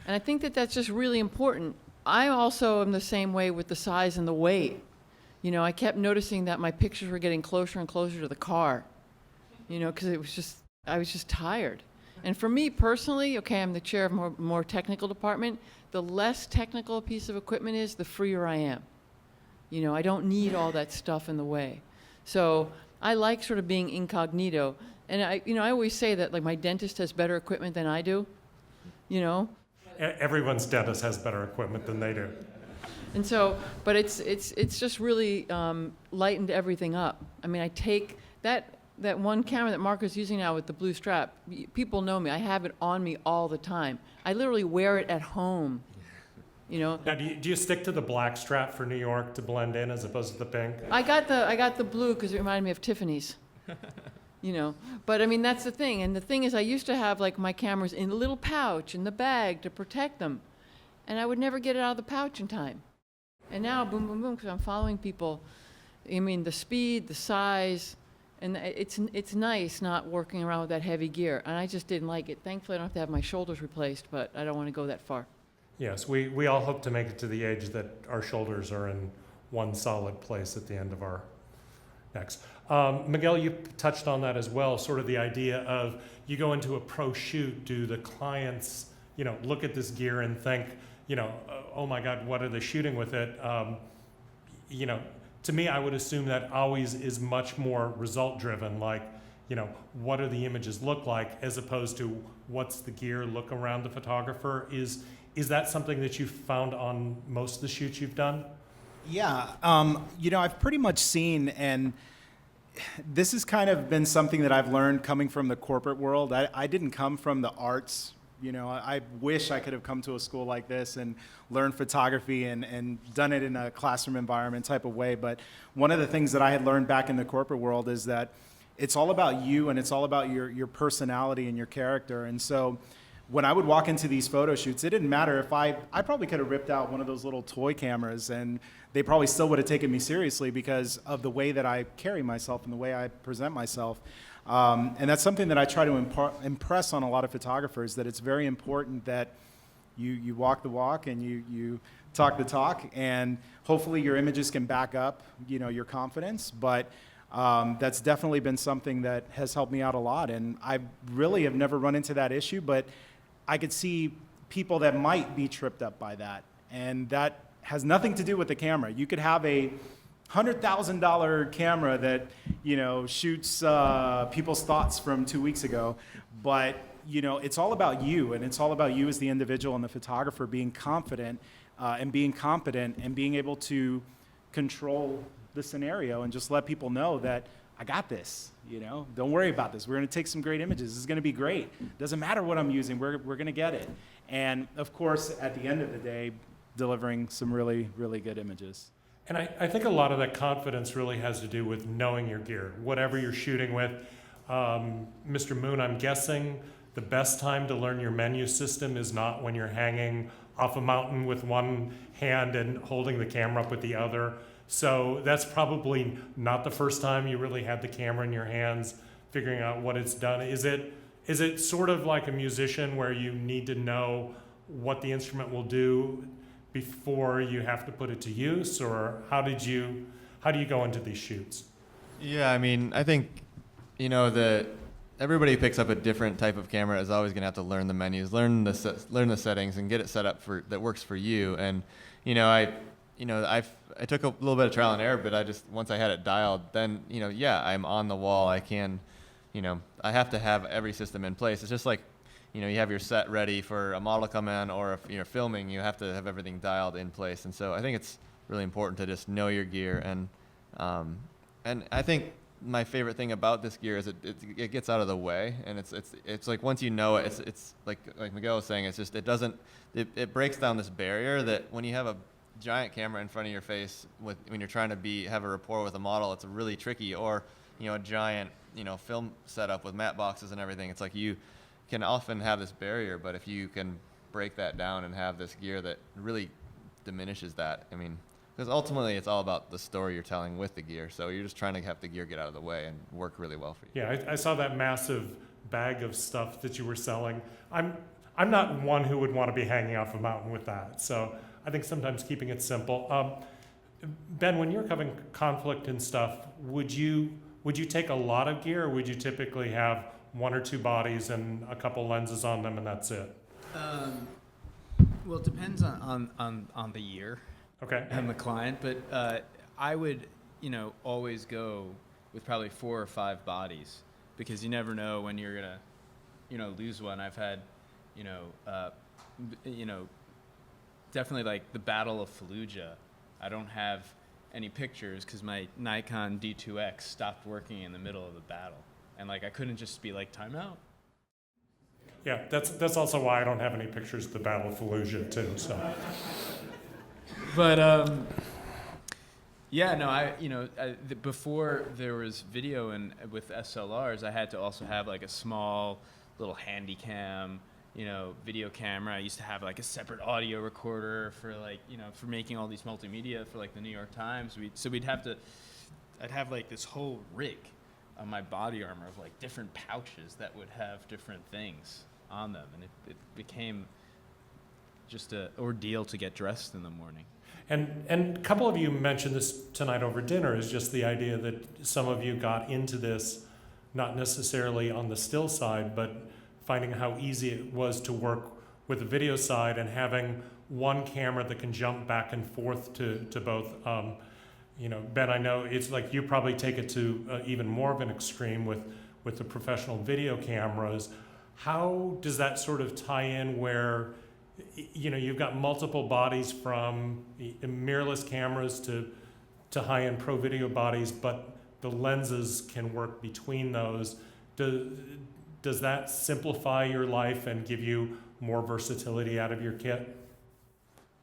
And I think that that's just really important. I also am the same way with the size and the weight. You know, I kept noticing that my pictures were getting closer and closer to the car, you know, because I was just tired. And for me personally, okay, I'm the chair of more technical department. The less technical a piece of equipment is, the freer I am. You know, I don't need all that stuff in the way. So I like sort of being incognito. And I always say that, like, my dentist has better equipment than I do, you know.
Everyone's dentist has better equipment than they do.
And so, but it's just really lightened everything up. I mean, I take that that one camera that Marco's using now with the blue strap, people know me. I have it on me all the time. I literally wear it at home, you know.
Now, do you stick to the black strap for New York to blend in as opposed to the pink?
I got the blue because it reminded me of Tiffany's, you know. But I mean, that's the thing. And the thing is, I used to have like my cameras in a little pouch in the bag to protect them, and I would never get it out of the pouch in time. And now, boom, boom, boom, because I'm following people. I mean, the speed, the size, and it's nice not working around with that heavy gear. And I just didn't like it. Thankfully, I don't have to have my shoulders replaced, but I don't want to go that far.
Yes, we all hope to make it to the age that our shoulders are in one solid place at the end of our necks. Miguel, you touched on that as well, sort of the idea of you go into a pro shoot, do the clients, you know, look at this gear and think, you know, oh my God, what are they shooting with it? You know, to me, I would assume that always is much more result driven, like, you know, what do the images look like as opposed to what's the gear look around the photographer? Is that something that you've found on most of the shoots you've done?
Yeah, you know, I've pretty much seen, and this has kind of been something that I've learned coming from the corporate world. I didn't come from the arts. You know, I wish I could have come to a school like this and learned photography and done it in a classroom environment type of way. But one of the things that I had learned back in the corporate world is that it's all about you and it's all about your personality and your character. And so when I would walk into these photo shoots, it didn't matter if I probably could have ripped out one of those little toy cameras and they probably still would have taken me seriously because of the way that I carry myself and the way I present myself. And that's something that I try to impress on a lot of photographers, that it's very important that you walk the walk and you talk the talk, and hopefully your images can back up, you know, your confidence. But that's definitely been something that has helped me out a lot. And I really have never run into that issue, but I could see people that might be tripped up by that. And that has nothing to do with the camera. You could have a $100,000 camera that, you know, shoots people's thoughts from 2 weeks ago, but you know, it's all about you, and it's all about you as the individual and the photographer being confident and being competent and being able to control the scenario and just let people know that I got this. You know, don't worry about this. We're going to take some great images. This is going to be great. Doesn't matter what I'm using. We're going to get it. And of course, at the end of the day, delivering some really, really good images.
And I think a lot of that confidence really has to do with knowing your gear, whatever you're shooting with. Mr. Moon, I'm guessing the best time to learn your menu system is not when you're hanging off a mountain with one hand and holding the camera up with the other. So that's probably not the first time you really had the camera in your hands, figuring out what it's done. Is it sort of like a musician where you need to know what the instrument will do before you have to put it to use, or how do you go into these shoots?
Yeah, I mean, I think, you know, everybody picks up a different type of camera is always going to have to learn the menus, learn the settings, and get it set up that works for you. And you know, I took a little bit of trial and error, but once I had it dialed, then, you know, yeah, I'm on the wall. I can, you know, I have to have every system in place. It's just like, you know, you have your set ready for a model to come in, or if you're filming, you have to have everything dialed in place. And so I think it's really important to just know your gear. And I think my favorite thing about this gear is it gets out of the way, and it's like once you know it, it's like Miguel was saying, it's just it breaks down this barrier that when you have a giant camera in front of your face when you're trying to have a rapport with a model, it's really tricky. Or, you know, a giant, you know, film setup with matte boxes and everything, it's like you can often have this barrier, but if you can break that down and have this gear that really diminishes that, I mean, because ultimately it's all about the story you're telling with the gear, so you're just trying to have the gear get out of the way and work really well for you.
Yeah, I saw that massive bag of stuff that you were selling. I'm not one who would want to be hanging off a mountain with that, so I think sometimes keeping it simple. Ben, when you're covering conflict and stuff, would you take a lot of gear, or would you typically have one or two bodies and a couple lenses on them and that's it?
Well, it depends on the year.
Okay.
And the client, but I would, you know, always go with probably 4 or 5 bodies, because you never know when you're gonna, you know, lose one. I've had, you know, definitely like the Battle of Fallujah. I don't have any pictures because my Nikon D2X stopped working in the middle of the battle. And like I couldn't just be like, time out.
Yeah, that's also why I don't have any pictures of the Battle of Fallujah too. So,
But yeah, no, before there was video and with SLRs, I had to also have like a small little handy cam, video camera. I used to have like a separate audio recorder for like, for making all these multimedia for like the New York Times. I'd have like this whole rig on my body armor of like different pouches that would have different things on them. And it became just an ordeal to get dressed in the morning.
and a couple of you mentioned this tonight over dinner, is just the idea that some of you got into this not necessarily on the still side, but finding how easy it was to work with the video side and having one camera that can jump back and forth to both. Ben, I know it's like you probably take it to even more of an extreme with the professional video cameras. How does that sort of tie in where, you've got multiple bodies from mirrorless cameras to high-end pro video bodies, but the lenses can work between those. Does that simplify your life and give you more versatility out of your kit?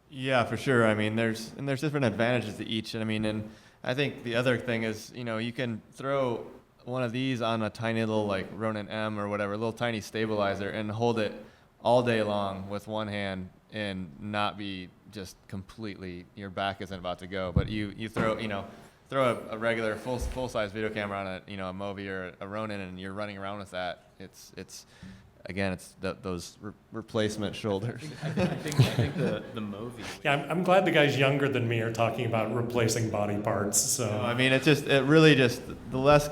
Yeah, for sure. I mean, there's different advantages to each. And I think the other thing is, you can throw one of these on a tiny little like Ronin M or whatever, little tiny stabilizer, and hold it all day long with one hand and not be just completely, your back isn't about to go. But you throw a regular full size video camera on a a Movi or a Ronin, and you're running around with that. It's again, it's those replacement shoulders.
I think the Movi.
Yeah, I'm glad the guys younger than me are talking about replacing body parts. So
I mean, it really just the less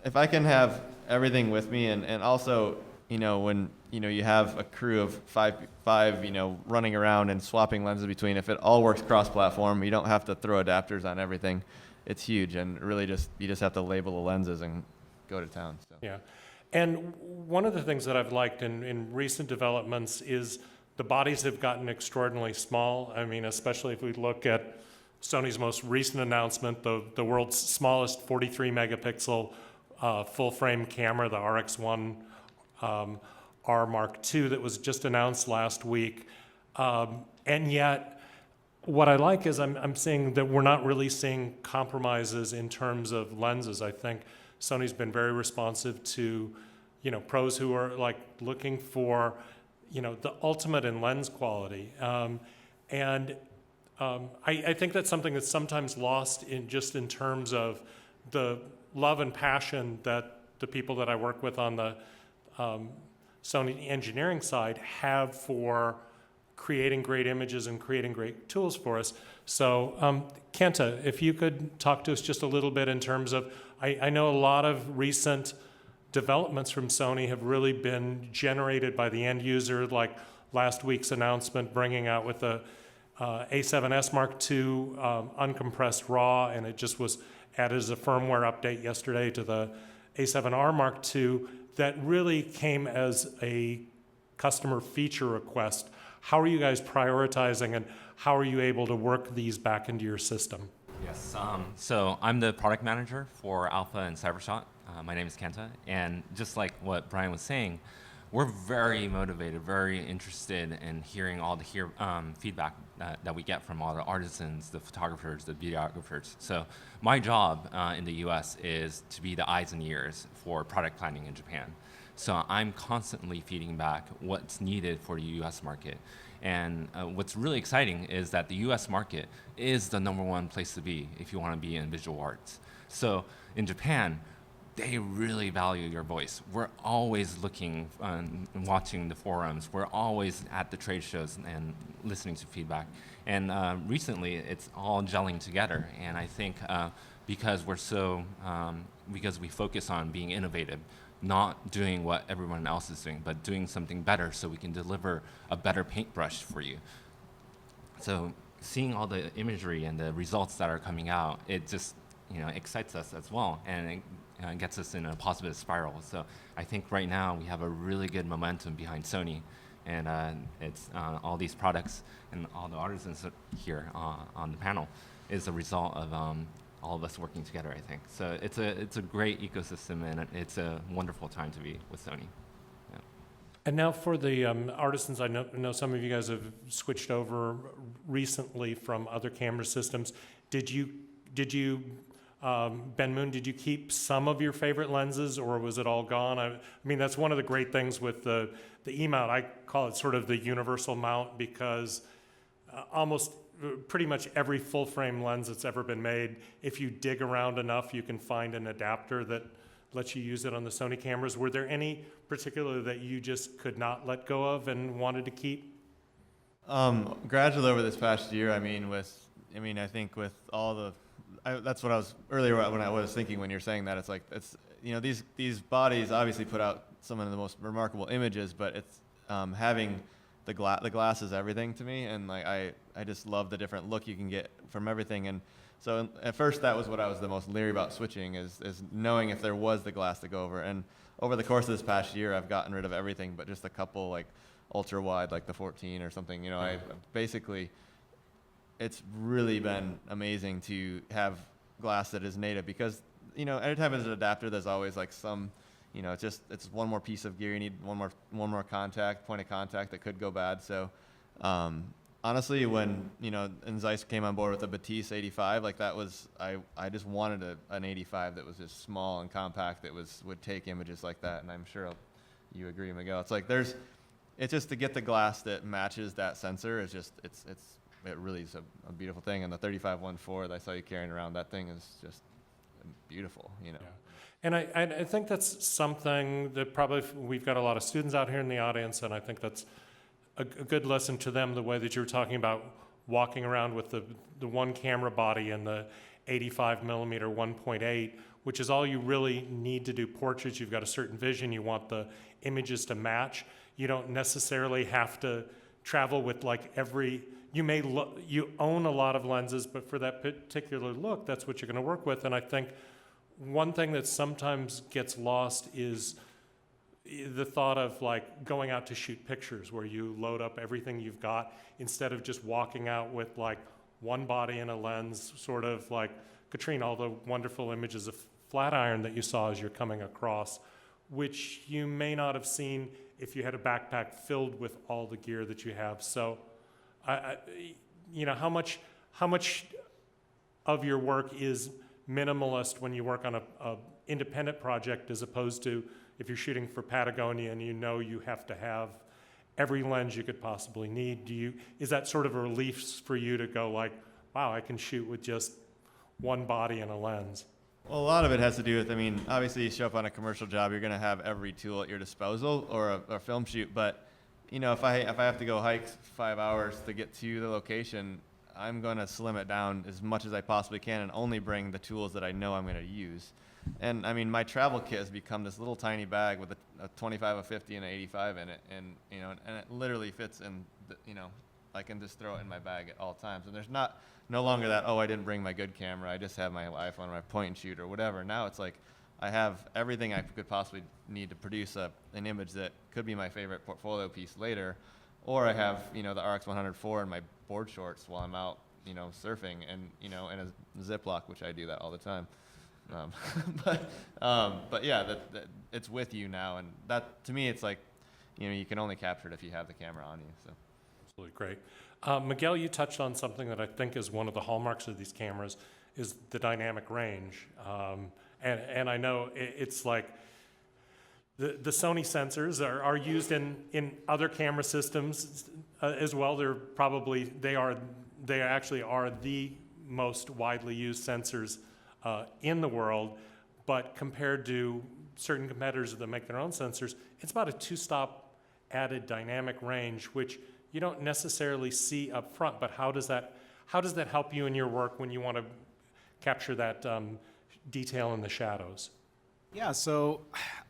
if I can have everything with me, and also when you have a crew of five running around and swapping lenses between, if it all works cross-platform, you don't have to throw adapters on everything. It's huge, and really you just have to label the lenses and go to town. So.
yeah. And one of the things that I've liked in recent developments is the bodies have gotten extraordinarily small. I mean, especially if we look at Sony's most recent announcement, the world's smallest 43 megapixel full frame camera, the RX1 R Mark II, that was just announced last week. And yet, what I like is I'm seeing that we're not really seeing compromises in terms of lenses. I think Sony's been very responsive to, pros who are like looking for, the ultimate in lens quality. I think that's something that's sometimes lost in terms of the love and passion that the people that I work with on the Sony engineering side have for creating great images and creating great tools for us. So Kenta, if you could talk to us just a little bit in terms of, I know a lot of recent developments from Sony have really been generated by the end user, like last week's announcement bringing out with the A7S Mark II uncompressed RAW, and it just was added as a firmware update yesterday to the A7R Mark II that really came as a customer feature request. How are you guys prioritizing, and how are you able to work these back into your system?
Yes, so I'm the product manager for Alpha and Cybershot. My name is Kenta, and just like what Brian was saying, we're very motivated, very interested in hearing all the feedback that we get from all the artisans, the photographers, the videographers. So my job in the US is to be the eyes and ears for product planning in Japan. So I'm constantly feeding back what's needed for the US market. And what's really exciting is that the US market is the #1 place to be if you want to be in visual arts. So in Japan, they really value your voice. We're always looking and watching the forums. We're always at the trade shows and listening to feedback. And recently, it's all gelling together. And I think because because we focus on being innovative, not doing what everyone else is doing, but doing something better so we can deliver a better paintbrush for you. So seeing all the imagery and the results that are coming out, it just excites us as well, and it gets us in a positive spiral. So I think right now we have a really good momentum behind Sony, and it's all these products and all the artisans here on the panel. is a result of all of us working together, I think. So it's a great ecosystem, and it's a wonderful time to be with Sony. Yeah.
And now for the artisans, I know some of you guys have switched over recently from other camera systems. Did you Ben Moon, did you keep some of your favorite lenses, or was it all gone? I mean, that's one of the great things with the E-mount. I call it sort of the universal mount, because almost pretty much every full-frame lens that's ever been made, if you dig around enough, you can find an adapter that lets you use it on the Sony cameras. Were there any particular that you just could not let go of and wanted to keep?
Gradually over this past year, I think with all the, that's what I was earlier when I was thinking when you're saying that, it's like, it's, these bodies obviously put out some of the most remarkable images, but it's having the glass is everything to me, and like I just love the different look you can get from everything. And so at first that was what I was the most leery about switching, is knowing if there was the glass to go over. And over the course of this past year, I've gotten rid of everything but just a couple like ultra wide, like the 14 or something. I basically, it's really been amazing to have glass that is native, because anytime there's an adapter, there's always like some, it's one more piece of gear. You need one more point of contact that could go bad. So honestly, when and Zeiss came on board with the Batiste 85, like that was, I just wanted an 85 that was just small and compact, that would take images like that. And I'm sure you agree, Miguel. It's like it's just to get the glass that matches that sensor is just it really is a beautiful thing. And the 35-1.4 that I saw you carrying around, that thing is just beautiful,
Yeah. And I think that's something that probably we've got a lot of students out here in the audience, and I think that's a good lesson to them, the way that you were talking about walking around with the one camera body and the 85 millimeter 1.8, which is all you really need to do portraits. You've got a certain vision. You want the images to match. You don't necessarily have to travel with like you own a lot of lenses, but for that particular look, that's what you're going to work with. And I think one thing that sometimes gets lost is the thought of like going out to shoot pictures, where you load up everything you've got instead of just walking out with like one body and a lens, sort of like Katrin, all the wonderful images of Flatiron that you saw as you're coming across, which you may not have seen if you had a backpack filled with all the gear that you have. So how much of your work is minimalist when you work on a independent project, as opposed to if you're shooting for Patagonia and you have to have every lens you could possibly need? Is that sort of a relief for you to go like, wow, I can shoot with just one body and a lens?
Well, a lot of it has to do with, obviously you show up on a commercial job, you're going to have every tool at your disposal, or a film shoot. But if I have to go hike 5 hours to get to the location, I'm going to slim it down as much as I possibly can and only bring the tools that I know I'm going to use. And my travel kit has become this little tiny bag with a 25, a 50, and an 85 in it, and it literally fits in. I can just throw it in my bag at all times, and there's no longer that, oh, I didn't bring my good camera, I just have my iPhone or my point and shoot or whatever. Now it's like I have everything I could possibly need to produce an image that could be my favorite portfolio piece later, or I have the RX104 in my board shorts while I'm out surfing, and in a Ziploc, which I do that all the time. But yeah, that it's with you now, and that to me, it's like, you can only capture it if you have the camera on you. So,
absolutely great. Miguel, you touched on something that I think is one of the hallmarks of these cameras, is the dynamic range. And I know it's like the Sony sensors are used in other camera systems as well. They actually are the most widely used sensors in the world, but compared to certain competitors that make their own sensors, it's about a 2-stop added dynamic range, which you don't necessarily see up front. But how does that help you in your work when you want to capture that detail in the shadows?
Yeah, so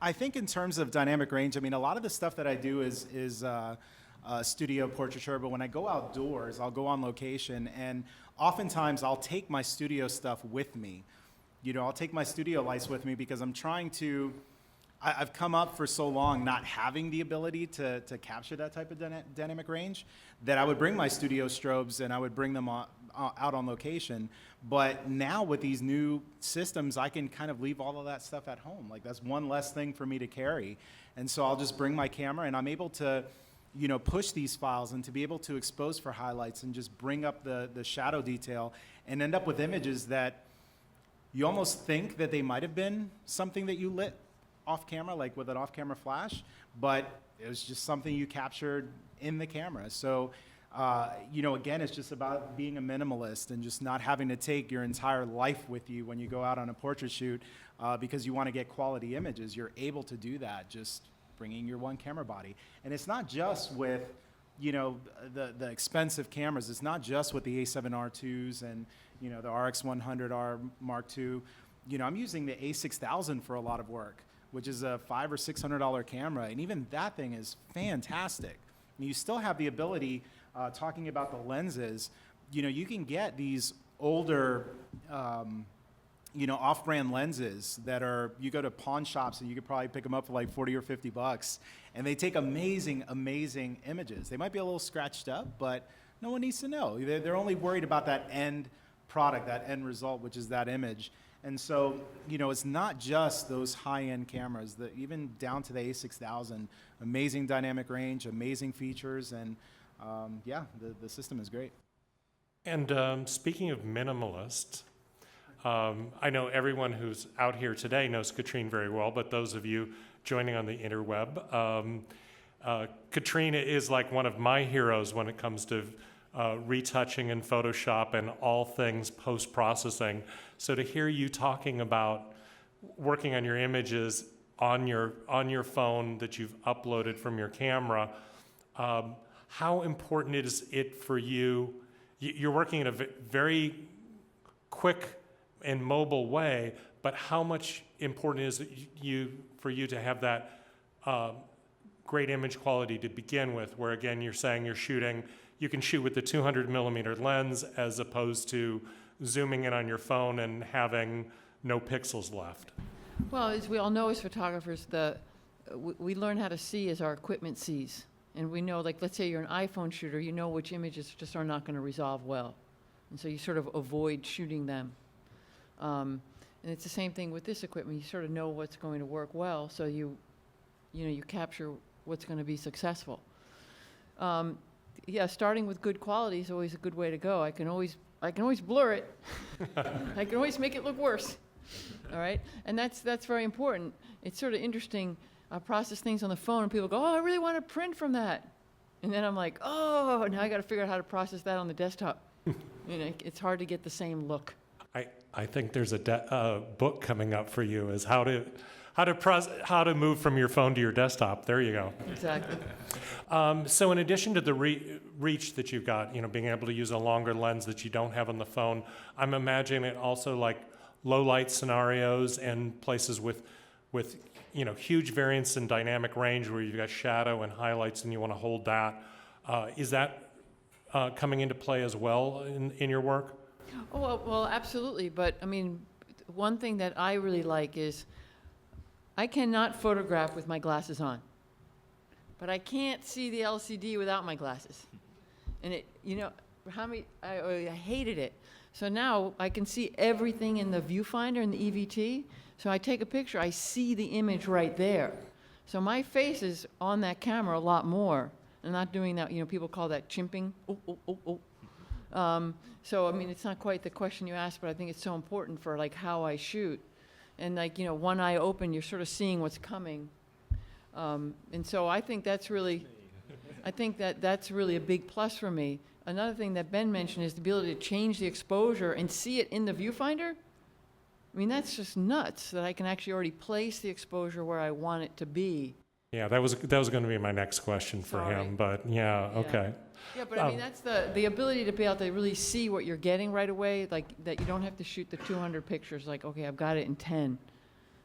I think in terms of dynamic range, a lot of the stuff that I do is studio portraiture, but when I go outdoors, I'll go on location, and oftentimes I'll take my studio stuff with me. I'll take my studio lights with me, because I'm trying to, I've come up for so long not having the ability to capture that type of dynamic range, that I would bring my studio strobes and I would bring them on out on location. But now with these new systems, I can kind of leave all of that stuff at home. Like that's one less thing for me to carry. And so I'll just bring my camera and I'm able to, push these files and to be able to expose for highlights and just bring up the shadow detail and end up with images that you almost think that they might have been something that you lit off camera, like with an off-camera flash, but it was just something you captured in the camera. So, again, it's just about being a minimalist and just not having to take your entire life with you when you go out on a portrait shoot because you want to get quality images. You're able to do that just bringing your one camera body. And it's not just with, the expensive cameras. It's not just with the A7R2s and, the RX100R Mark II. I'm using the A6000 for a lot of work, which is a $500 or $600 camera, and even that thing is fantastic. And you still have the ability, talking about the lenses, you can get these older, off-brand lenses that are, you go to pawn shops and you could probably pick them up for like 40 or 50 bucks, and they take amazing, amazing images. They might be a little scratched up, but no one needs to know. They're only worried about that end product, that end result, which is that image. And so, it's not just those high-end cameras, even down to the A6000, amazing dynamic range, amazing features, and the system is great.
And speaking of minimalist, I know everyone who's out here today knows Katrin very well, but those of you joining on the interweb, Katrin is like one of my heroes when it comes to retouching in Photoshop and all things post-processing. So to hear you talking about working on your images on your phone that you've uploaded from your camera, how important is it for you? You're working in a very quick and mobile way, but how much important is it for you to have that great image quality to begin with, where again you're saying you can shoot with the 200 millimeter lens as opposed to zooming in on your phone and having no pixels left?
Well, as we all know as photographers, we learn how to see as our equipment sees. And we know, like, let's say you're an iPhone shooter, you know which images just are not going to resolve well. And so you sort of avoid shooting them. And it's the same thing with this equipment. You sort of know what's going to work well, so you capture what's going to be successful. Starting with good quality is always a good way to go. I can always blur it. I can always make it look worse. All right, and that's very important. It's sort of interesting. I process things on the phone, and people go, "Oh, I really want to print from that," and then I'm like, "Oh, now I got to figure out how to process that on the desktop." It's hard to get the same look.
I think there's a book coming up for you as how to move from your phone to your desktop. There you go.
Exactly.
So in addition to the reach that you've got, being able to use a longer lens that you don't have on the phone, I'm imagining it also like low light scenarios and places with huge variance in dynamic range where you've got shadow and highlights and you want to hold that. Is that coming into play as well in your work?
Oh, well, absolutely. But I mean, one thing that I really like is I cannot photograph with my glasses on, but I can't see the LCD without my glasses. And I hated it. So now I can see everything in the viewfinder in the EVT. So I take a picture, I see the image right there. So my face is on that camera a lot more. I'm not doing that, people call that chimping. So, I mean, it's not quite the question you asked, but I think it's so important for like how I shoot. And like, one eye open, you're sort of seeing what's coming. And so I think that's really a big plus for me. Another thing that Ben mentioned is the ability to change the exposure and see it in the viewfinder. I mean, that's just nuts that I can actually already place the exposure where I want it to be.
Yeah, that was going to be my next question for him, but okay.
Yeah, but I mean, that's the ability to be able to really see what you're getting right away, like that you don't have to shoot the 200 pictures, like, okay, I've got it in 10,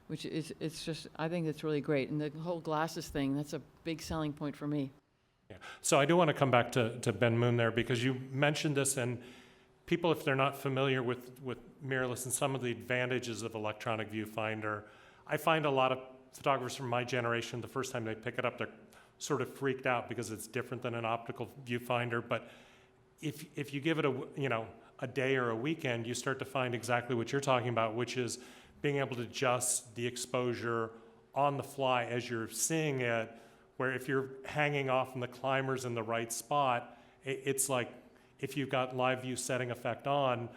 which it's just, I think it's really great. And the whole glasses thing, that's a big selling point for me.
Yeah. So I do want to come back to Ben Moon there, because you mentioned this, and people, if they're not familiar with mirrorless and some of the advantages of electronic viewfinder, I find a lot of photographers from my generation, the first time they pick it up, they're sort of freaked out because it's different than an optical viewfinder. But if you give it a day or a weekend, you start to find exactly what you're talking about, which is being able to adjust the exposure on the fly as you're seeing it, where if you're hanging off from the climbers in the right spot, it's like if you've got live view setting effect on,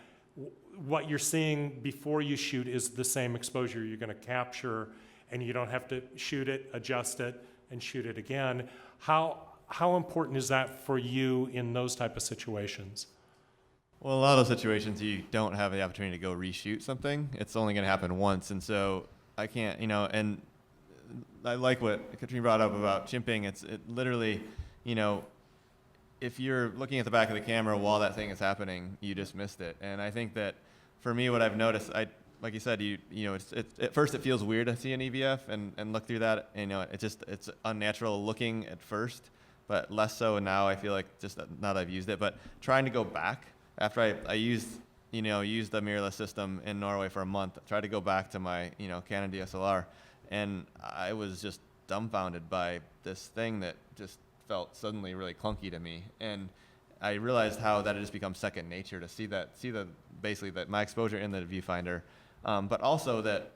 what you're seeing before you shoot is the same exposure you're going to capture, and you don't have to shoot it, adjust it, and shoot it again. How important is that for you in those type of situations?
Well, a lot of situations you don't have the opportunity to go reshoot something. It's only going to happen once, and so I can't, and I like what Katrin brought up about chimping. It literally, if you're looking at the back of the camera while that thing is happening, you just missed it. And I think that for me, what I've noticed, like you said, it's at first it feels weird to see an EVF and look through that. It's unnatural looking at first, but less so now. I feel like just now that I've used it, but trying to go back after I used the mirrorless system in Norway for a month, tried to go back to my Canon DSLR, and I was just dumbfounded by this thing that just felt suddenly really clunky to me. And I realized how that had just become second nature to see basically that my exposure in the viewfinder, but also that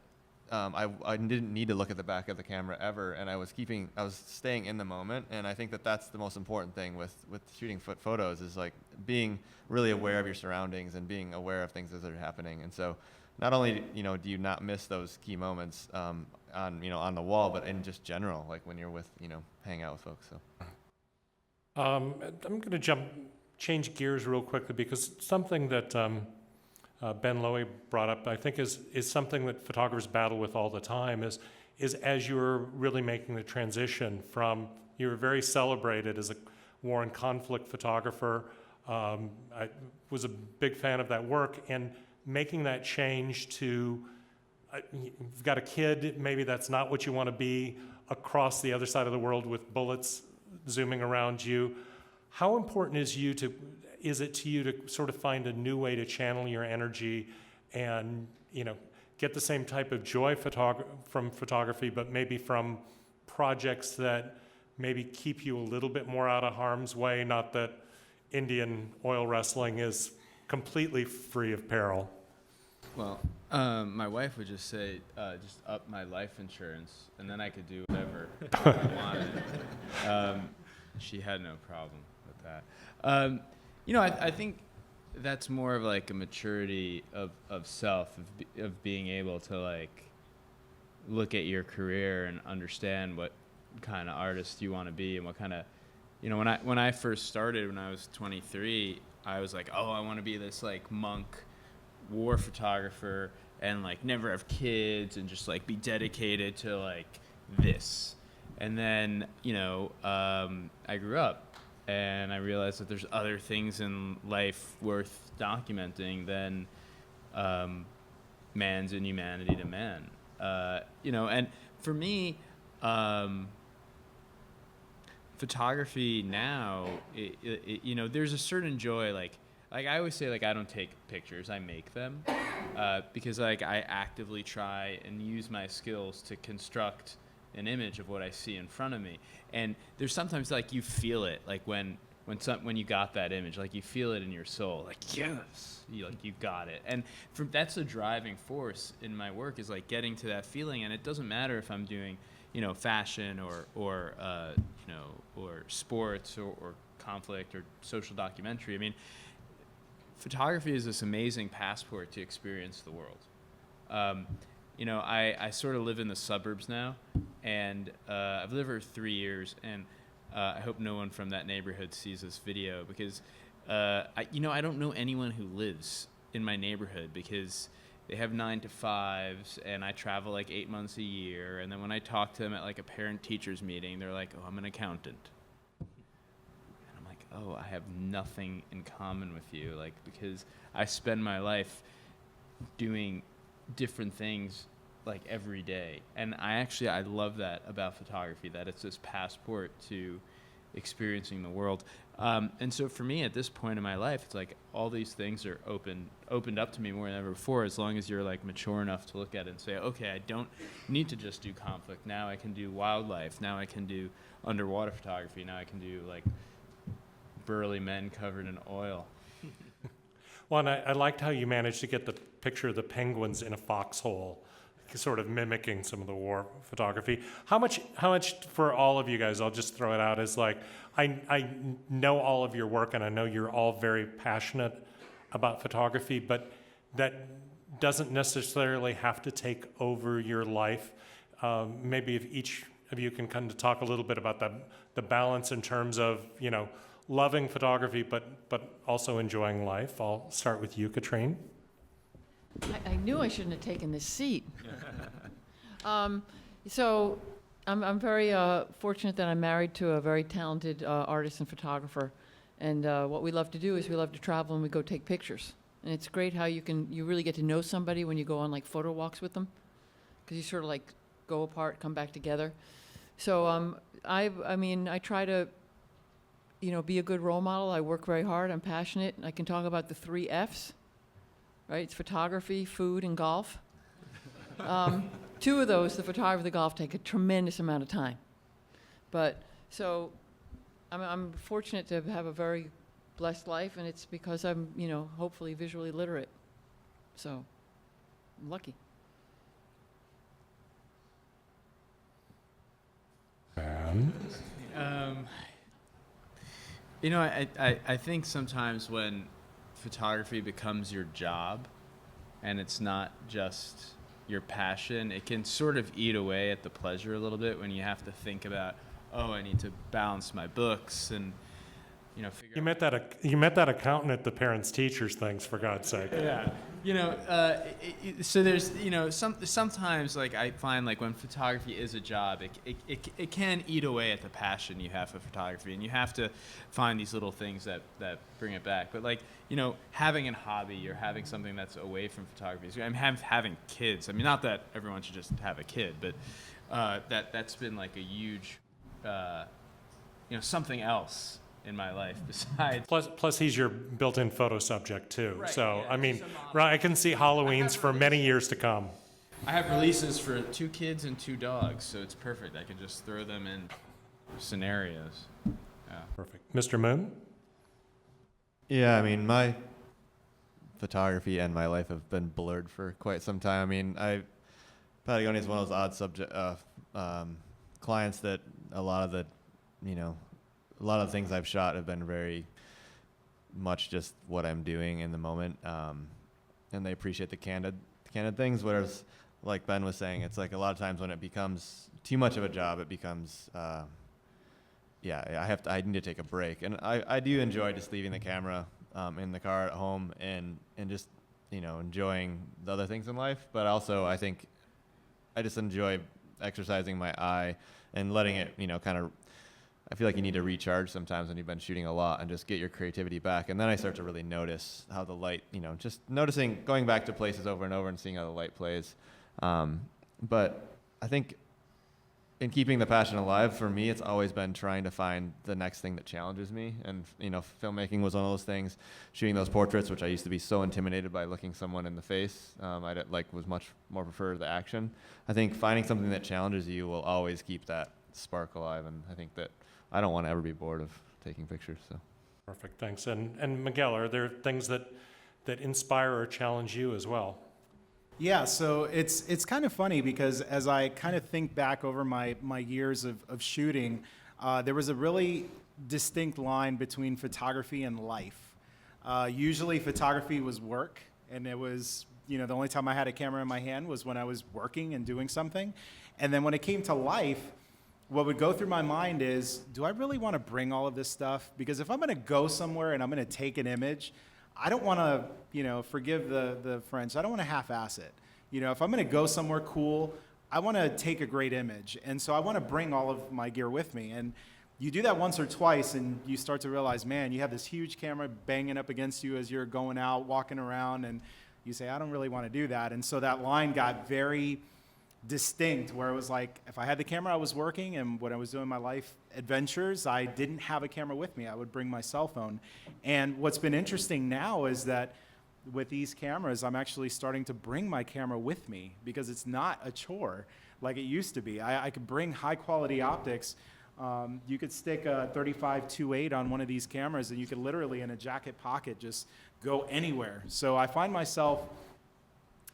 I didn't need to look at the back of the camera ever, and I was staying in the moment. And I think that that's the most important thing with shooting photos is like being really aware of your surroundings and being aware of things as they're happening. And so not only do you not miss those key moments on the wall, but in just general, like when you're hang out with folks. So
I'm going to change gears real quickly, because something that Ben Lowy brought up, I think is something that photographers battle with all the time, is as you're really making the transition from, you were very celebrated as a war and conflict photographer. I was a big fan of that work, and making that change to, you've got a kid, maybe that's not what you want to be, across the other side of the world with bullets zooming around you. How important is it to you to sort of find a new way to channel your energy and get the same type of joy from photography, but maybe from projects that maybe keep you a little bit more out of harm's way? Not that Indian oil wrestling is completely free of peril.
Well, my wife would just say, just up my life insurance, and then I could do whatever I wanted. She had no problem with that. I think that's more of like a maturity of self, of being able to like look at your career and understand what kind of artist you want to be, and what kind of, when I first started when I was 23, I was like, oh, I want to be this like monk war photographer and like never have kids and just like be dedicated to like this. And then I grew up and I realized that there's other things in life worth documenting than man's inhumanity to man. And for me, photography now, there's a certain joy. Like I always say, like I don't take pictures, I make them, because like I actively try and use my skills to construct an image of what I see in front of me. And there's sometimes like you feel it, like when you got that image, like you feel it in your soul, like yes, you got it. And that's a driving force in my work, is like getting to that feeling. And it doesn't matter if I'm doing fashion or sports or conflict or social documentary. I mean, photography is this amazing passport to experience the world. I sort of live in the suburbs now, and I've lived here 3 years, and I hope no one from that neighborhood sees this video, because I don't know anyone who lives in my neighborhood, because they have 9-to-5s, and I travel like 8 months a year, and then when I talk to them at like a parent-teachers meeting, they're like, oh, I'm an accountant. Oh, I have nothing in common with you, like, because I spend my life doing different things like every day. And I love that about photography, that it's this passport to experiencing the world. And so for me at this point in my life, it's like all these things are opened up to me more than ever before, as long as you're like mature enough to look at it and say, okay, I don't need to just do conflict. Now I can do wildlife. Now I can do underwater photography. Now I can do like burly men covered in oil.
Well, and I liked how you managed to get the picture of the penguins in a foxhole, sort of mimicking some of the war photography. How much for all of you guys, I'll just throw it out, is like, I know all of your work and I know you're all very passionate about photography, but that doesn't necessarily have to take over your life. Maybe if each of you can kind of talk a little bit about the balance in terms of, you know, loving photography, but also enjoying life. I'll start with you, Katrin.
I knew I shouldn't have taken this seat. So I'm very fortunate that I'm married to a very talented artist and photographer. And what we love to do is we love to travel and we go take pictures. And it's great how you really get to know somebody when you go on like photo walks with them, because you sort of like go apart, come back together. So I mean, I try to, you know, be a good role model. I work very hard. I'm passionate. I can talk about the 3 Fs, right? It's photography, food, and golf. 2 of those, the photography, the golf, take a tremendous amount of time. But so I'm fortunate to have a very blessed life, and it's because I'm, you know, hopefully visually literate. So I'm lucky.
You know, I think sometimes when photography becomes your job and it's not just your passion, it can sort of eat away at the pleasure a little bit when you have to think about, oh, I need to balance my books and, you know, figure out.
You met that accountant at the parents teachers things, for God's sake.
Yeah. You know, so there's, you know, sometimes like I find like when photography is a job, it can eat away at the passion you have for photography, and you have to find these little things that bring it back. But like, you know, having a hobby or having something that's away from photography, I'm having kids. I mean, not that everyone should just have a kid, but that's been like a huge, you know, something else in my life besides.
Plus he's your built-in photo subject too.
Right,
So,
yeah,
I mean,
he's a mom.
right, I can see Halloweens for many years to come.
I have releases for 2 kids and 2 dogs, so it's perfect. I can just throw them in scenarios. Yeah.
Perfect. Mr. Moon?
Yeah, I mean, my photography and my life have been blurred for quite some time. I mean, Patagonia is one of those odd clients that a lot of the things I've shot have been very much just what I'm doing in the moment, and they appreciate the candid things. Whereas, like Ben was saying, it's like a lot of times when it becomes too much of a job, it becomes, I need to take a break, and I do enjoy just leaving the camera in the car at home and just, you know, enjoying the other things in life. But also, I think I just enjoy exercising my eye and letting it, you know, kind of. I feel like you need to recharge sometimes when you've been shooting a lot and just get your creativity back. And then I start to really notice how the light, you know, just noticing, going back to places over and over and seeing how the light plays. But I think in keeping the passion alive, for me, it's always been trying to find the next thing that challenges me. And, you know, filmmaking was one of those things, shooting those portraits, which I used to be so intimidated by looking someone in the face. Was much more prefer the action. I think finding something that challenges you will always keep that spark alive. And I think that I don't want to ever be bored of taking pictures. So.
Perfect, thanks. And Miguel, are there things that inspire or challenge you as well?
Yeah, so it's kind of funny because as I kind of think back over my years of shooting, there was a really distinct line between photography and life. Usually photography was work, and it was, you know, the only time I had a camera in my hand was when I was working and doing something. And then when it came to life, what would go through my mind is, do I really want to bring all of this stuff? Because if I'm going to go somewhere and I'm going to take an image, I don't want to, you know, forgive the French, I don't want to half-ass it. You know, if I'm going to go somewhere cool, I want to take a great image. And so I want to bring all of my gear with me. And you do that once or twice and you start to realize, man, you have this huge camera banging up against you as you're going out, walking around, and you say, I don't really want to do that. And so that line got very distinct, where it was like, if I had the camera, I was working, and when I was doing my life adventures, I didn't have a camera with me. I would bring my cell phone. And what's been interesting now is that with these cameras, I'm actually starting to bring my camera with me because it's not a chore like it used to be. I could bring high quality optics You could stick a 35-2.8 on one of these cameras, and you could literally, in a jacket pocket, just go anywhere. So I find myself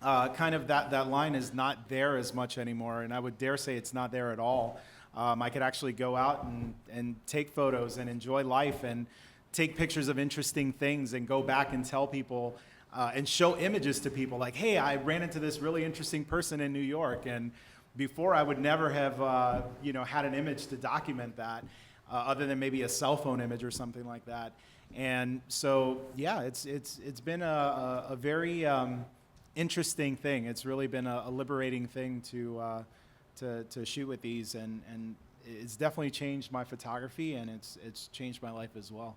kind of that line is not there as much anymore, and I would dare say it's not there at all. I could actually go out and take photos and enjoy life and take pictures of interesting things and go back and tell people and show images to people like, hey, I ran into this really interesting person in New York. And before, I would never have had an image to document that other than maybe a cell phone image or something like that. And so, yeah, it's been a very interesting thing. It's really been a liberating thing to shoot with these, and it's definitely changed my photography, and it's changed my life as well.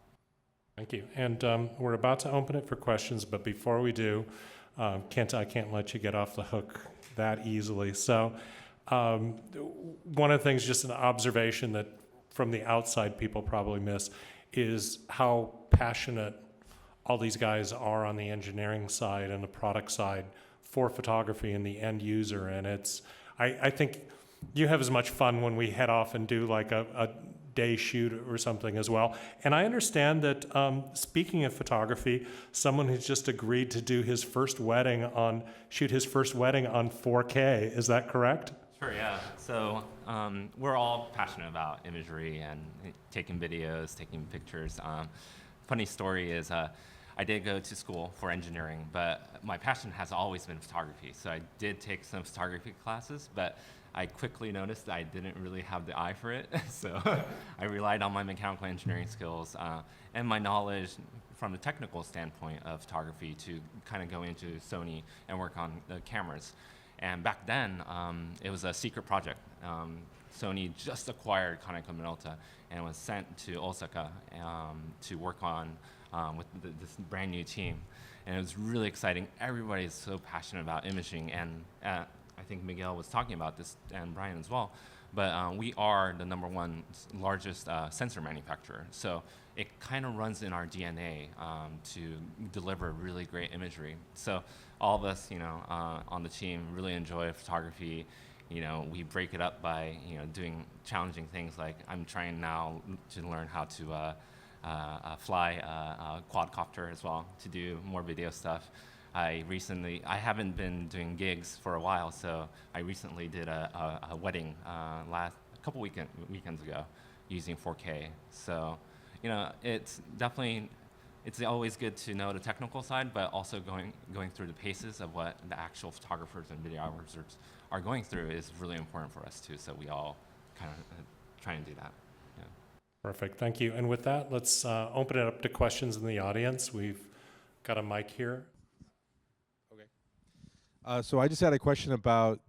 Thank you. And we're about to open it for questions, but before we do, Kenta, I can't let you get off the hook that easily. So one of the things, just an observation that from the outside people probably miss, is how passionate all these guys are on the engineering side and the product side for photography and the end user. And I think you have as much fun when we head off and do like a day shoot or something as well. And I understand that, speaking of photography, someone who's just agreed to do his first wedding shoot his first wedding on 4K. Is that correct?
Sure, yeah. So we're all passionate about imagery and taking videos, taking pictures. Funny story is I did go to school for engineering, but my passion has always been photography. So I did take some photography classes, but I quickly noticed that I didn't really have the eye for it. So I relied on my mechanical engineering skills and my knowledge from the technical standpoint of photography to kind of go into Sony and work on the cameras. And back then, it was a secret project. Sony just acquired Kaneko Minolta and was sent to Osaka to work on with this brand new team. And it was really exciting. Everybody is so passionate about imaging, and I think Miguel was talking about this, and Brian as well, but we are the #1 largest sensor manufacturer. So it kind of runs in our DNA to deliver really great imagery. So all of us, on the team really enjoy photography. We break it up by, doing challenging things, like I'm trying now to learn how to fly a quadcopter as well, to do more video stuff. I haven't been doing gigs for a while, so I recently did a wedding a couple weekends ago using 4K. So, it's always good to know the technical side, but also going through the paces of what the actual photographers and videographers are going through is really important for us too. So we all kind of try and do that. Yeah.
Perfect. Thank you. And with that, let's open it up to questions in the audience. We've got a mic here.
So I just had a question about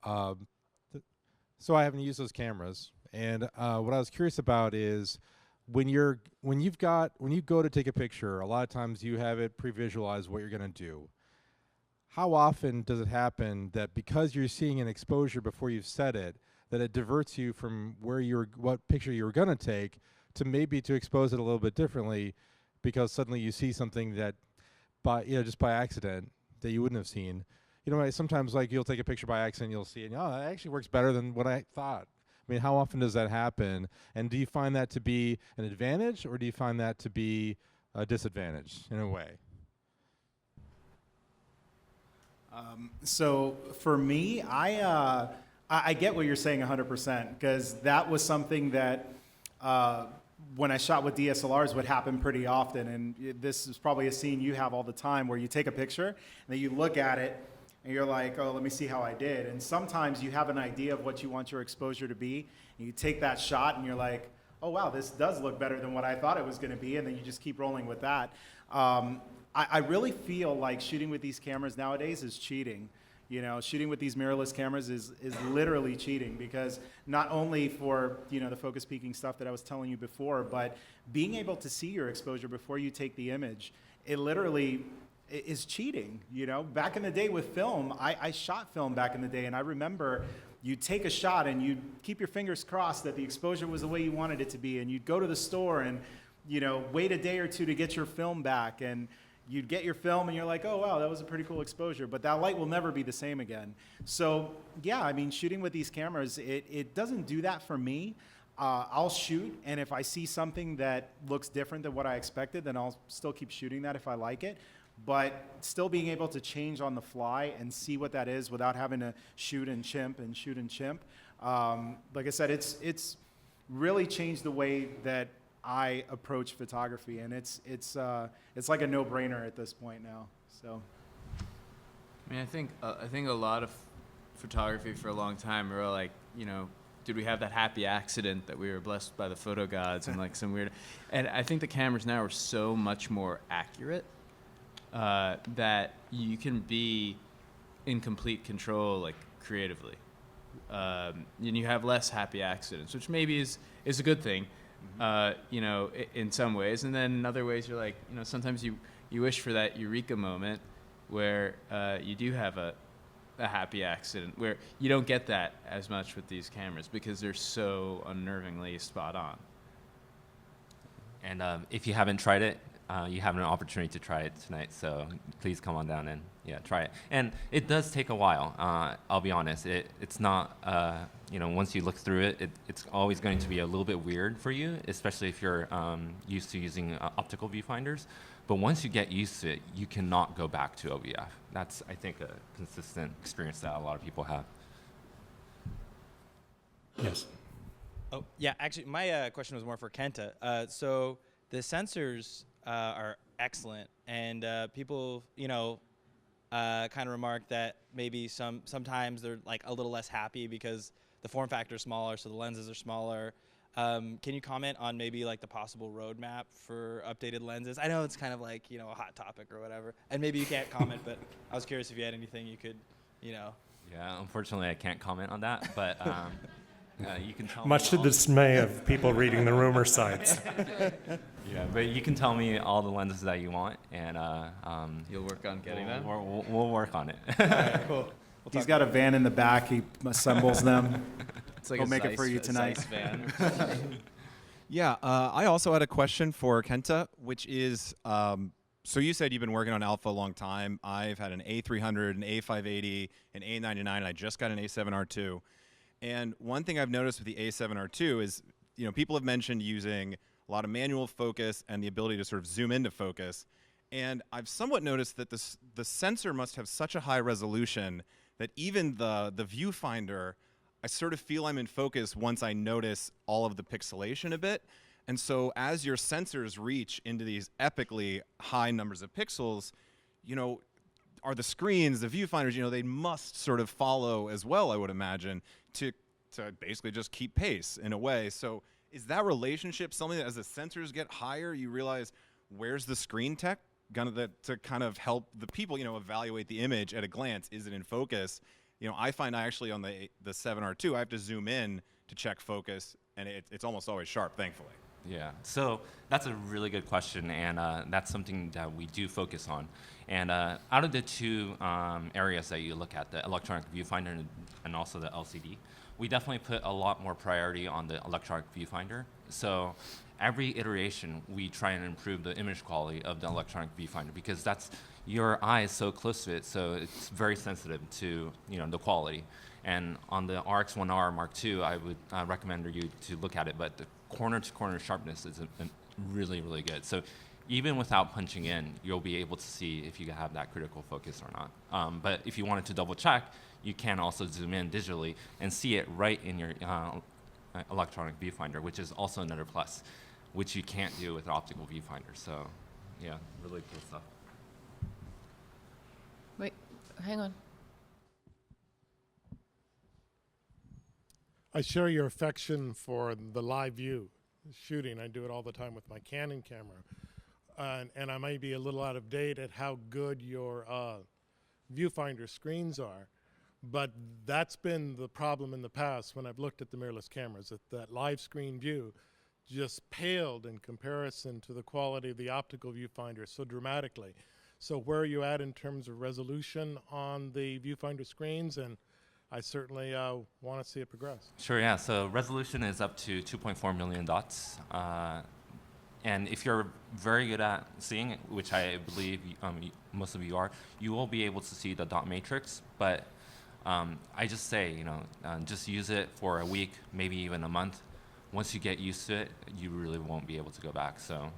so I haven't used those cameras, and what I was curious about is when you go to take a picture, a lot of times you have it pre-visualized what you're going to do. How often does it happen that because you're seeing an exposure before you've set it, that it diverts you from what picture you were going to take to maybe to expose it a little bit differently, because suddenly you see something that just by accident that you wouldn't have seen. Sometimes like you'll take a picture by accident, you'll see it, that actually works better than what I thought. I mean, how often does that happen? And do you find that to be an advantage, or do you find that to be a disadvantage in a way?
So for me, I get what you're saying 100%, because that was something that when I shot with DSLRs would happen pretty often. And this is probably a scene you have all the time where you take a picture and then you look at it and you're like, oh, let me see how I did. And sometimes you have an idea of what you want your exposure to be, and you take that shot and you're like, oh wow, this does look better than what I thought it was going to be, and then you just keep rolling with that. I really feel like shooting with these cameras nowadays is cheating. Shooting with these mirrorless cameras is literally cheating, because not only for the focus peaking stuff that I was telling you before, but being able to see your exposure before you take the image, it literally is cheating. Back in the day with film, I shot film back in the day, and I remember you'd take a shot and you'd keep your fingers crossed that the exposure was the way you wanted it to be, and you'd go to the store and wait a day or two to get your film back, and you'd get your film and you're like, oh, wow, that was a pretty cool exposure, but that light will never be the same again. So yeah, I mean, shooting with these cameras, it doesn't do that for me. I'll shoot, and if I see something that looks different than what I expected, then I'll still keep shooting that if I like it. But still being able to change on the fly and see what that is without having to shoot and chimp and shoot and chimp. Like I said, it's really changed the way that I approach photography, and it's like a no-brainer at this point now. So,
I mean, I think a lot of photography for a long time were like, you know, did we have that happy accident that we were blessed by the photo gods and like some weird, and I think the cameras now are so much more accurate that you can be in complete control, like creatively, and you have less happy accidents, which maybe is a good thing, you know, in some ways, and then in other ways you're like, you know, sometimes you wish for that eureka moment where you do have a happy accident, where you don't get that as much with these cameras because they're so unnervingly spot on.
And if you haven't tried it, you have an opportunity to try it tonight. So please come on down and try it. And it does take a while. I'll be honest. It's not, you know, once you look through it, it's always going to be a little bit weird for you, especially if you're used to using optical viewfinders. But once you get used to it, you cannot go back to OVF. That's, I think, a consistent experience that a lot of people have.
Yes.
Oh, yeah, actually, my question was more for Kenta. So the sensors are excellent, and people, you know, kind of remark that maybe sometimes they're like a little less happy because the form factor is smaller, so the lenses are smaller. Can you comment on maybe like the possible roadmap for updated lenses? I know it's kind of like, you know, a hot topic or whatever, and maybe you can't comment, but I was curious if you had anything you could, you know.
Yeah, unfortunately, I can't comment on that, but you can tell
Much to
me
the dismay of people reading the rumor sites.
Yeah, but you can tell me all the lenses that you want, and
You'll work on getting them?
We'll work on it.
All right, cool.
he's got a van in the back. He assembles them.
It's like
He'll
a
make it for you tonight.
Zeiss van.
Yeah, I also had a question for Kenta, which is, so you said you've been working on Alpha a long time. I've had an A300, an A580, an A99, and I just got an A7R2. And one thing I've noticed with the A7R2 is, you know, people have mentioned using a lot of manual focus and the ability to sort of zoom into focus. And I've somewhat noticed that the sensor must have such a high resolution that even the viewfinder, I sort of feel I'm in focus once I notice all of the pixelation a bit. And so as your sensors reach into these epically high numbers of pixels, you know, are the screens, the viewfinders, you know, they must sort of follow as well, I would imagine, to basically just keep pace in a way. So is that relationship something that as the sensors get higher, you realize where's the screen tech to kind of help the people, you know, evaluate the image at a glance? Is it in focus? You know, I find I actually on the 7R2, I have to zoom in to check focus, and it's almost always sharp, thankfully.
Yeah, so that's a really good question, and that's something that we do focus on. And out of the two areas that you look at, the electronic viewfinder and also the LCD, we definitely put a lot more priority on the electronic viewfinder. So every iteration, we try and improve the image quality of the electronic viewfinder because that's your eye is so close to it, so it's very sensitive to, you know, the quality. And on the RX1R Mark II, I would recommend you to look at it, but the corner-to-corner sharpness is really, really good. So even without punching in, you'll be able to see if you have that critical focus or not. But if you wanted to double check, you can also zoom in digitally and see it right in your electronic viewfinder, which is also another plus, which you can't do with an optical viewfinder. So yeah, really cool stuff.
Wait, hang on.
I share your affection for the live view shooting. I do it all the time with my Canon camera. And I may be a little out of date at how good your viewfinder screens are. But that's been the problem in the past when I've looked at the mirrorless cameras, that live screen view just paled in comparison to the quality of the optical viewfinder so dramatically. So where are you at in terms of resolution on the viewfinder screens? And I certainly want to see it progress.
Sure, yeah. So resolution is up to 2.4 million dots. And if you're very good at seeing it, which I believe most of you are, you will be able to see the dot matrix. But I just say, just use it for a week, maybe even a month. Once you get used to it, you really won't be able to go back. So.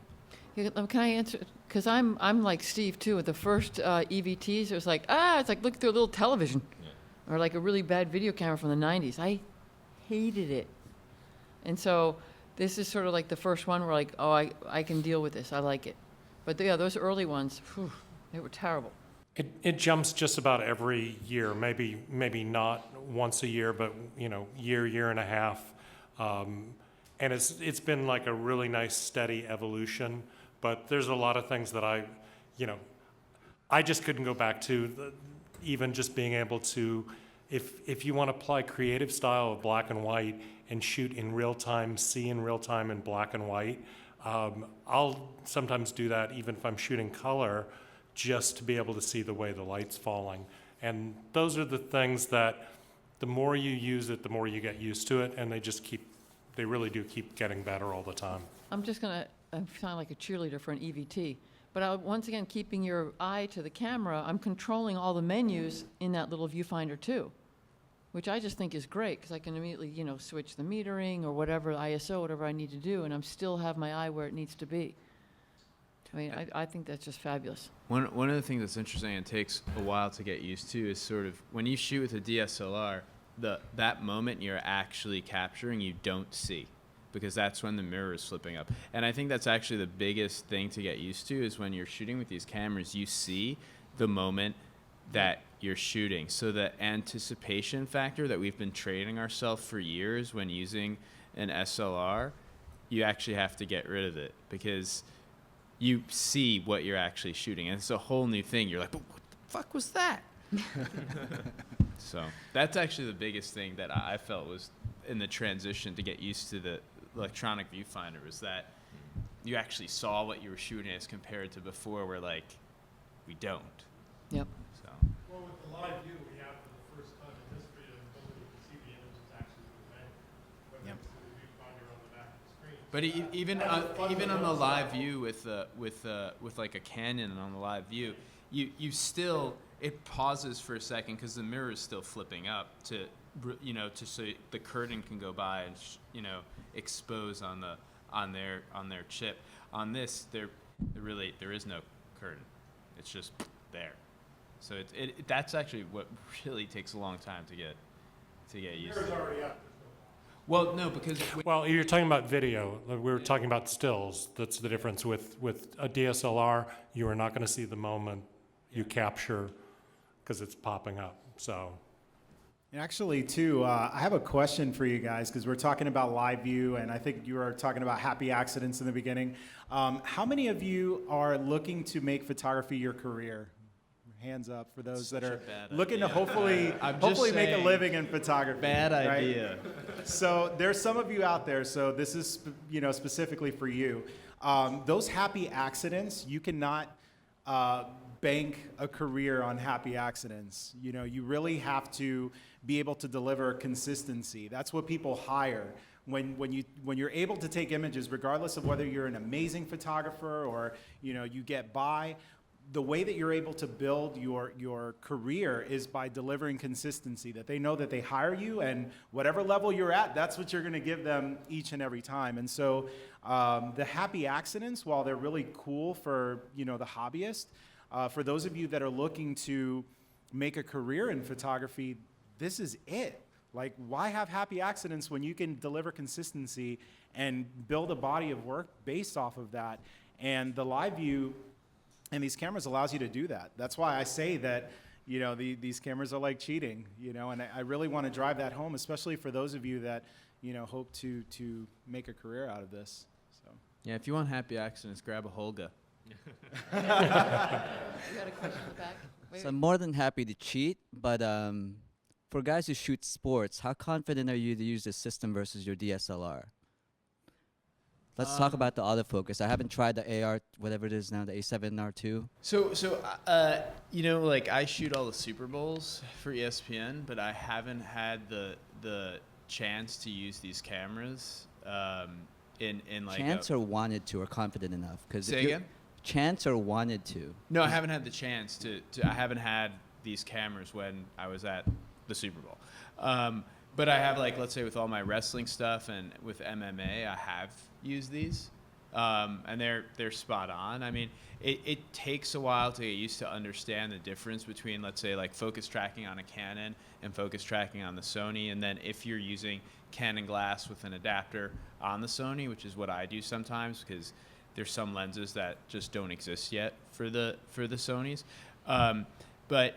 Yeah, can I answer? Because I'm like Steve too. With the first EVTs, it was like it's like looking through a little television, or like a really bad video camera from the '90s. I hated it, and so this is sort of like the first one where like, oh, I can deal with this. I like it, but yeah, those early ones, they were terrible.
It jumps just about every year, maybe not once a year, but year and a half, and it's been like a really nice steady evolution. But there's a lot of things that I just couldn't go back to, even just being able to, if you want to apply creative style of black and white and shoot in real time, see in real time in black and white, I'll sometimes do that even if I'm shooting color, just to be able to see the way the light's falling. And those are the things that the more you use it, the more you get used to it, and they really do keep getting better all the time.
I sound like a cheerleader for an EVT, but once again, keeping your eye to the camera, I'm controlling all the menus in that little viewfinder too, which I just think is great because I can immediately, switch the metering or whatever, ISO, whatever I need to do, and I'm still have my eye where it needs to be. I mean, I think that's just fabulous.
One of the things that's interesting and takes a while to get used to is sort of when you shoot with a DSLR, that moment you're actually capturing, you don't see, because that's when the mirror is flipping up. And I think that's actually the biggest thing to get used to is when you're shooting with these cameras, you see the moment that you're shooting. So the anticipation factor that we've been training ourselves for years when using an SLR, you actually have to get rid of it because you see what you're actually shooting. And it's a whole new thing. You're like, but what the fuck was that? So that's actually the biggest thing that I felt was in the transition to get used to the electronic viewfinder, was that you actually saw what you were shooting as compared to before where like we don't.
Yep.
So.
Well, with the live view, we have for the first time in history the ability to see the images actually moving, whether
Yep.
it's through the viewfinder on the back of the screen.
But even on the live view with like a Canon and on the live view, you still, it pauses for a second because the mirror is still flipping up to so the curtain can go by and expose on their chip. On this, there is no curtain. It's just there. So that's actually what really takes a long time to get used to.
Already up.
Well, no, because
Well, you're talking about video. We were talking about stills. That's the difference with a DSLR. You are not going to see the moment you capture because it's popping up. So.
And actually, too, I have a question for you guys because we're talking about live view, and I think you were talking about happy accidents in the beginning. How many of you are looking to make photography your career? Hands up for those that are looking to hopefully make a living in photography.
Bad
right?
idea.
So there's some of you out there. So this is specifically for you. Those happy accidents, you cannot bank a career on happy accidents. You really have to be able to deliver consistency. That's what people hire. When you're able to take images, regardless of whether you're an amazing photographer or you get by, the way that you're able to build your career is by delivering consistency, that they know that they hire you, and whatever level you're at, that's what you're going to give them each and every time. And so the happy accidents, while they're really cool for the hobbyist, for those of you that are looking to make a career in photography, this is it. Like, why have happy accidents when you can deliver consistency and build a body of work based off of that? And the live view and these cameras allows you to do that. That's why I say that, these cameras are like cheating, and I really want to drive that home, especially for those of you that, hope to make a career out of this. So.
Yeah, if you want happy accidents, grab a Holga.
You got a question in the back?
So I'm more than happy to cheat, but for guys who shoot sports, how confident are you to use this system versus your DSLR? Let's talk about the autofocus. I haven't tried the AR, whatever it is now, the A7R2.
Like I shoot all the Super Bowls for ESPN, but I haven't had the chance to use these cameras in like
Chance or wanted to or confident enough? Because
Say again?
Chance or wanted to?
No, I haven't had the chance to I haven't had these cameras when I was at the Super Bowl. But I have, like, let's say with all my wrestling stuff and with MMA, I have used these. And they're spot on. I mean, it takes a while to get used to understand the difference between, let's say, like focus tracking on a Canon and focus tracking on the Sony. And then if you're using Canon glass with an adapter on the Sony, which is what I do sometimes, because there's some lenses that just don't exist yet for the Sonys. But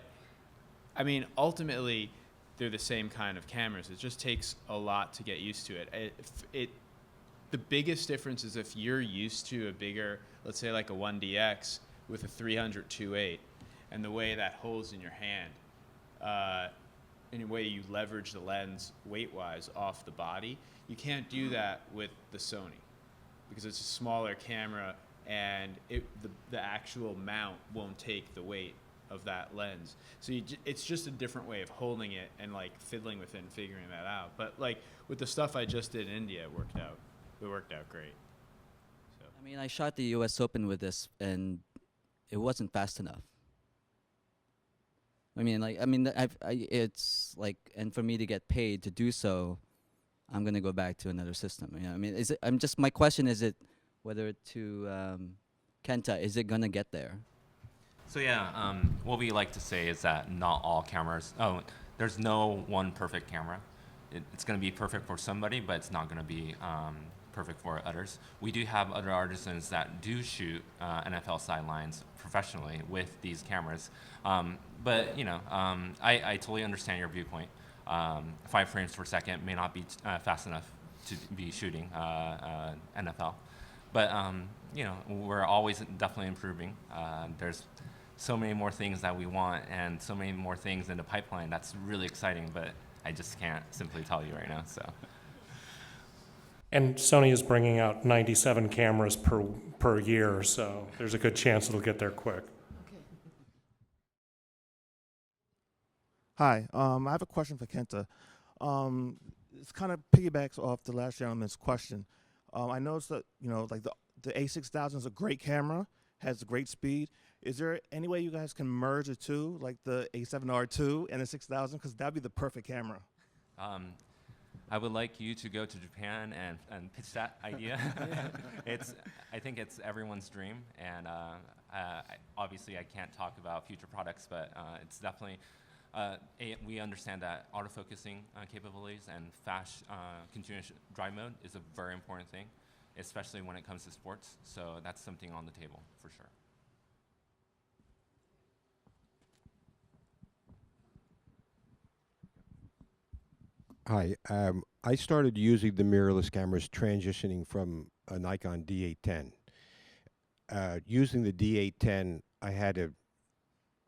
I mean, ultimately, they're the same kind of cameras. It just takes a lot to get used to it. The biggest difference is if you're used to a bigger, let's say like a 1DX with a 300 2.8, and the way that holds in your hand, and the way you leverage the lens weight-wise off the body, you can't do that with the Sony because it's a smaller camera, and the actual mount won't take the weight of that lens. So it's just a different way of holding it and like fiddling with it and figuring that out. But like with the stuff I just did in India, it worked out great. So.
I mean, I shot the U.S. Open with this, and it wasn't fast enough. It's like, and for me to get paid to do so, I'm gonna go back to another system. You know, I mean, my question is, whether to Kenta, is it gonna get there?
So yeah, what we like to say is that not all cameras. There's no one perfect camera. It's going to be perfect for somebody, but it's not going to be perfect for others. We do have other artisans that do shoot NFL sidelines professionally with these cameras, but you know, I totally understand your viewpoint. 5 frames per second may not be fast enough to be shooting NFL, but you know, we're always definitely improving. There's so many more things that we want and so many more things in the pipeline. That's really exciting, but I just can't simply tell you right now. So.
And Sony is bringing out 97 cameras per year, so there's a good chance it'll get there quick.
Okay.
Hi, I have a question for Kenta. It's kind of piggybacks off the last gentleman's question. I noticed that, you know, like the A6000 is a great camera, has a great speed. Is there any way you guys can merge the two, like the A7R II and the 6000? Because that'd be the perfect camera.
I would like you to go to Japan and pitch that idea. I think it's everyone's dream, and obviously I can't talk about future products, but it's definitely, we understand that autofocusing capabilities and fast continuous drive mode is a very important thing, especially when it comes to sports. So that's something on the table for sure.
Hi, I started using the mirrorless cameras transitioning from a Nikon D810. Using the D810, I had to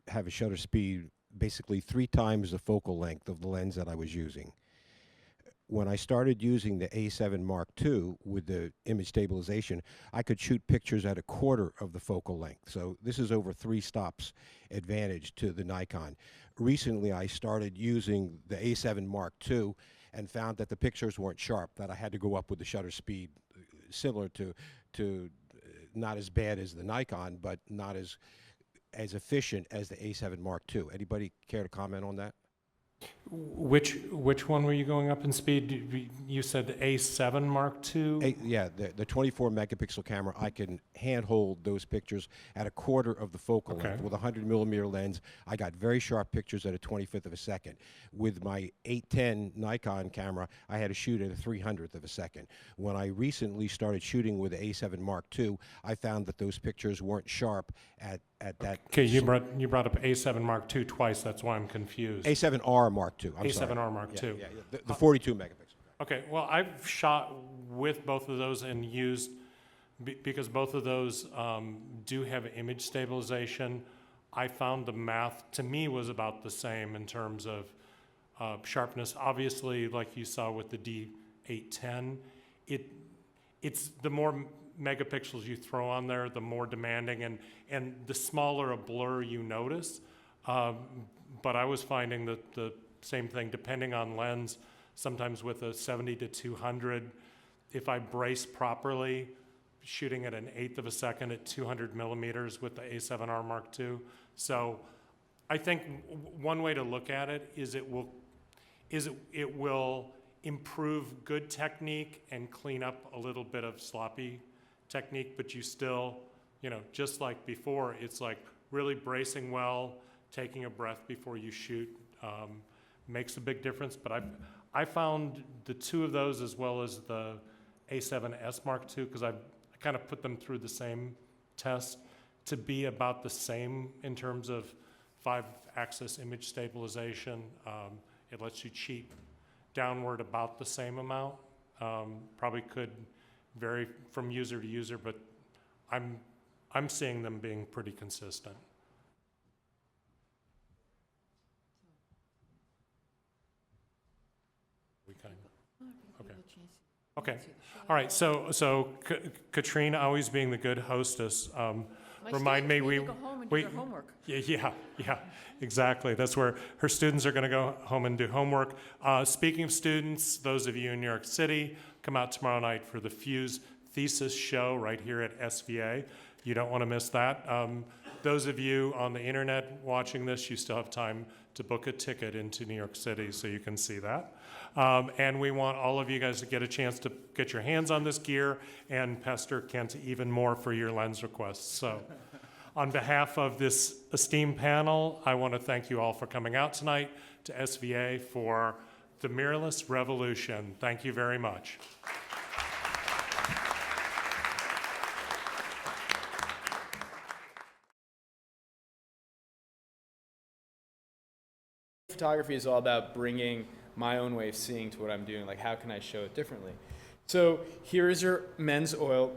have a shutter speed basically 3 times the focal length of the lens that I was using. When I started using the A7 Mark II with the image stabilization, I could shoot pictures at 1/4 of the focal length. So this is over 3 stops advantage to the Nikon. Recently, I started using the A7 Mark II and found that the pictures weren't sharp, that I had to go up with the shutter speed similar to not as bad as the Nikon, but not as efficient as the A7 Mark II. Anybody care to comment on that?
Which one were you going up in speed? You said the A7 Mark II?
Yeah, the 24 megapixel camera, I can handhold those pictures at 1/4 of the focal length. With a 100mm lens, I got very sharp pictures at a 25th of a second. With my 810 Nikon camera, I had to shoot at a 300th of a second. When I recently started shooting with the A7 Mark II, I found that those pictures weren't sharp at that.
Okay, you brought up A7 Mark II twice, that's why I'm confused.
A7R Mark II. I'm sorry.
A7R Mark II.
Yeah, the 42 megapixel.
Okay, well, I've shot with both of those and used, because both of those do have image stabilization. I found the math, to me, was about the same in terms of sharpness. Obviously, like you saw with the D810, it's the more megapixels you throw on there, the more demanding, and the smaller a blur you notice. But I was finding that the same thing, depending on lens, sometimes with a 70 to 200, if I brace properly, shooting at 1/8 of a second at 200 millimeters with the A7R Mark II. So I think one way to look at it is it will improve good technique and clean up a little bit of sloppy technique, but you still, you know, just like before, it's like really bracing well, taking a breath before you shoot makes a big difference. But I found the two of those as well as the A7S Mark II, because I kind of put them through the same test, to be about the same in terms of 5-axis image stabilization. It lets you cheat downward about the same amount. Probably could vary from user to user, but I'm seeing them being pretty consistent. We kind of, okay. Okay. All right. So Katrin, always being the good hostess, remind me
we go home and do their homework.
Yeah, exactly. That's where her students are going to go home and do homework. Speaking of students, those of you in New York City, come out tomorrow night for the Fuse thesis show right here at SVA. You don't want to miss that. Those of you on the internet watching this, you still have time to book a ticket into New York City so you can see that. And we want all of you guys to get a chance to get your hands on this gear and pester Kenta even more for your lens requests. So on behalf of this esteemed panel, I want to thank you all for coming out tonight to SVA for the Mirrorless Revolution. Thank you very much.
Photography is all about bringing my own way of seeing to what I'm doing. Like, how can I show it differently? So here is your men's oil,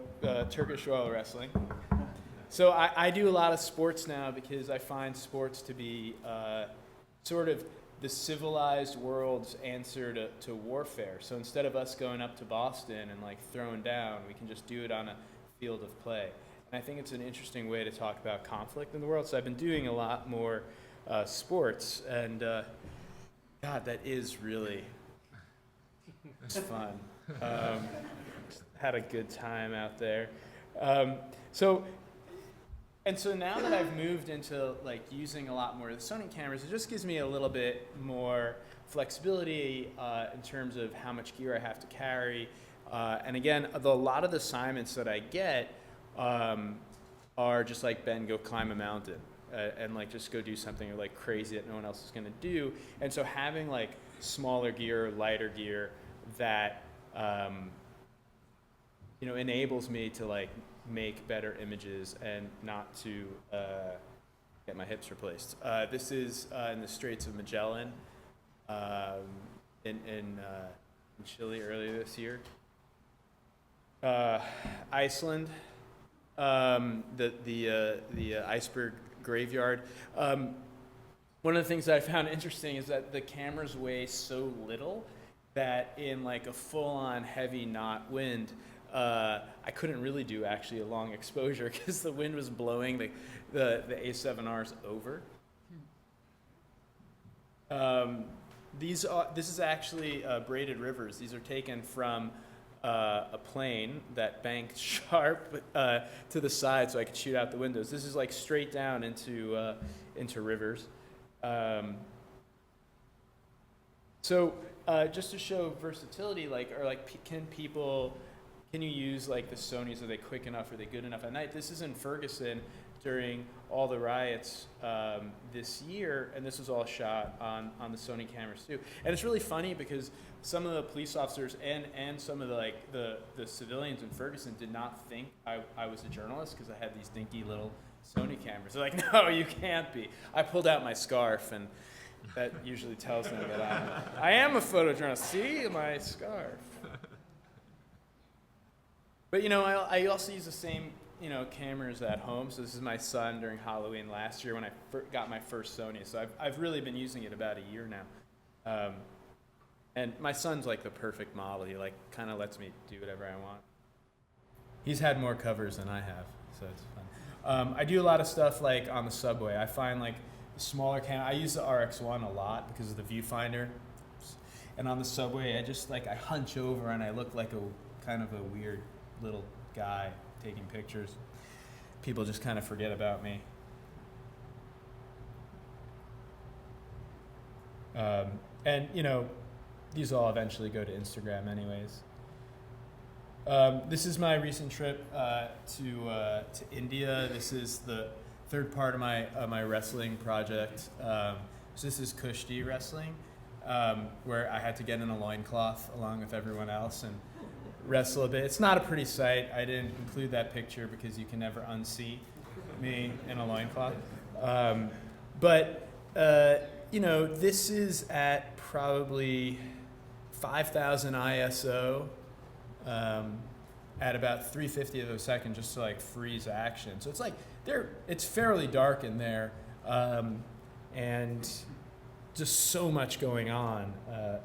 Turkish oil wrestling. So I do a lot of sports now because I find sports to be sort of the civilized world's answer to warfare. So instead of us going up to Boston and like throwing down, we can just do it on a field of play. And I think it's an interesting way to talk about conflict in the world. So I've been doing a lot more sports, and God, that is really it's fun. Had a good time out there. So now that I've moved into like using a lot more of the Sony cameras, it just gives me a little bit more flexibility in terms of how much gear I have to carry. And again, a lot of the assignments that I get are just like, Ben, go climb a mountain. And like just go do something like crazy that no one else is going to do. And so having like smaller gear, lighter gear that enables me to like make better images and not to get my hips replaced. This is in the Straits of Magellan in Chile earlier this year. Iceland, the iceberg graveyard. One of the things that I found interesting is that the cameras weigh so little that in like a full-on heavy knot wind, I couldn't really do actually a long exposure because the wind was blowing the A7Rs over. This is actually braided rivers. These are taken from a plane that banked sharp to the side so I could shoot out the windows. This is like straight down into rivers. Just to show versatility, can you use like the Sonys? Are they quick enough? Are they good enough at night? This is in Ferguson during all the riots this year, and this was all shot on the Sony cameras too. And it's really funny because some of the police officers and some of the civilians in Ferguson did not think I was a journalist because I had these dinky little Sony cameras. They're like, no, you can't be. I pulled out my scarf, and that usually tells them that I am a photojournalist. See my scarf. But I also use the same cameras at home. So this is my son during Halloween last year when I got my first Sony. So I've really been using it about a year now. And my son's like the perfect model. He like kind of lets me do whatever I want. He's had more covers than I have, so it's fun. I do a lot of stuff like on the subway. I find like the smaller camera. I use the RX1 a lot because of the viewfinder. And on the subway, I hunch over and I look like kind of a weird little guy taking pictures. People just kind of forget about me. And you know, these all eventually go to Instagram anyways. This is my recent trip to India. This is the third part of my wrestling project. So this is Kushti wrestling, where I had to get in a loincloth along with everyone else and wrestle a bit. It's not a pretty sight. I didn't include that picture because you can never unsee me in a loincloth. But you know, this is at probably 5,000 ISO at about 3/50 of a second, just to like freeze action. So it's like it's fairly dark in there, and just so much going on.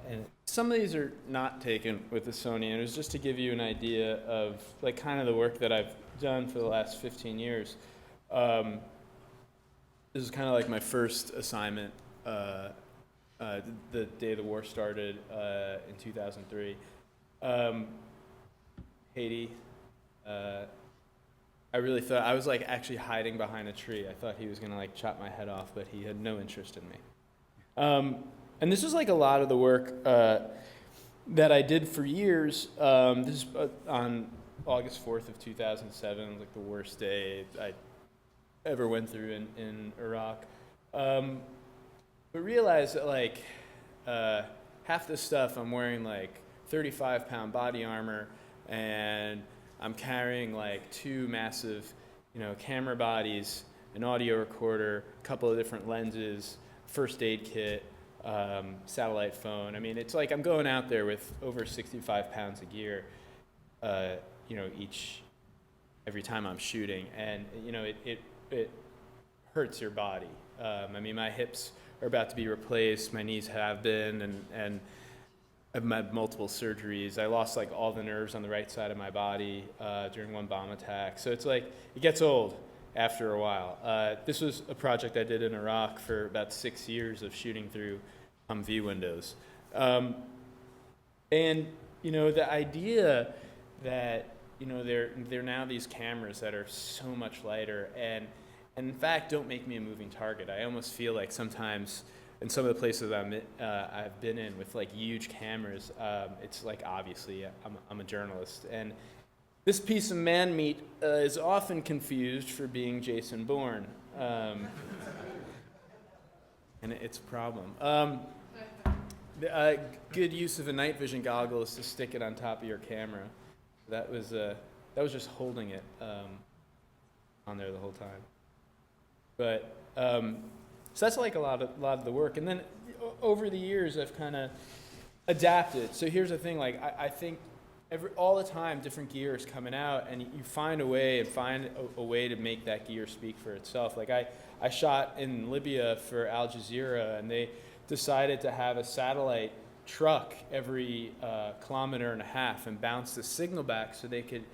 And some of these are not taken with the Sony, and it was just to give you an idea of like kind of the work that I've done for the last 15 years. This is kind of like my first assignment. The day the war started in 2003. Haiti. I really thought, I was like actually hiding behind a tree. I thought he was gonna like chop my head off, but he had no interest in me. And this was like a lot of the work that I did for years. This is on August 4th of 2007, like the worst day I ever went through in Iraq. But realized that like half the stuff I'm wearing like 35-pound body armor, and I'm carrying like 2 massive, you know, camera bodies, an audio recorder, a couple of different lenses, first aid kit, satellite phone. I mean, it's like I'm going out there with over 65 pounds of gear, you know, every time I'm shooting, and you know, it hurts your body. I mean, my hips are about to be replaced. My knees have been, and I've had multiple surgeries. I lost like all the nerves on the right side of my body during one bomb attack. So it's like, it gets old after a while. This was a project I did in Iraq for about 6 years of shooting through Humvee windows. And, you know, the idea that, you know, there are now these cameras that are so much lighter and in fact don't make me a moving target. I almost feel like sometimes in some of the places I've been in with like huge cameras, it's like obviously I'm a journalist. And this piece of man meat is often confused for being Jason Bourne. And it's a problem. The good use of a night vision goggle is to stick it on top of your camera. That was just holding it on there the whole time. But so that's like a lot of the work. And then over the years, I've kind of adapted. So here's the thing: like I think all the time, different gear is coming out, and you find a way to make that gear speak for itself. Like I shot in Libya for Al Jazeera, and they decided to have a satellite truck every kilometer and a half and bounce the signal back so they could,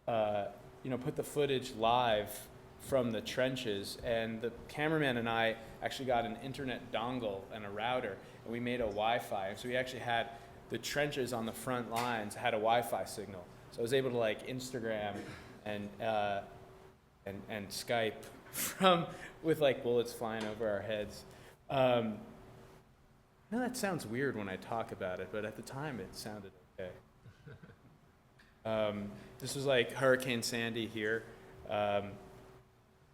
you know, put the footage live from the trenches. And the cameraman and I actually got an internet dongle and a router, and we made a Wi-Fi. And so we actually had the trenches on the front lines had a Wi-Fi signal. So I was able to like Instagram and Skype with like bullets flying over our heads. I know that sounds weird when I talk about it, but at the time it sounded okay. This was like Hurricane Sandy here.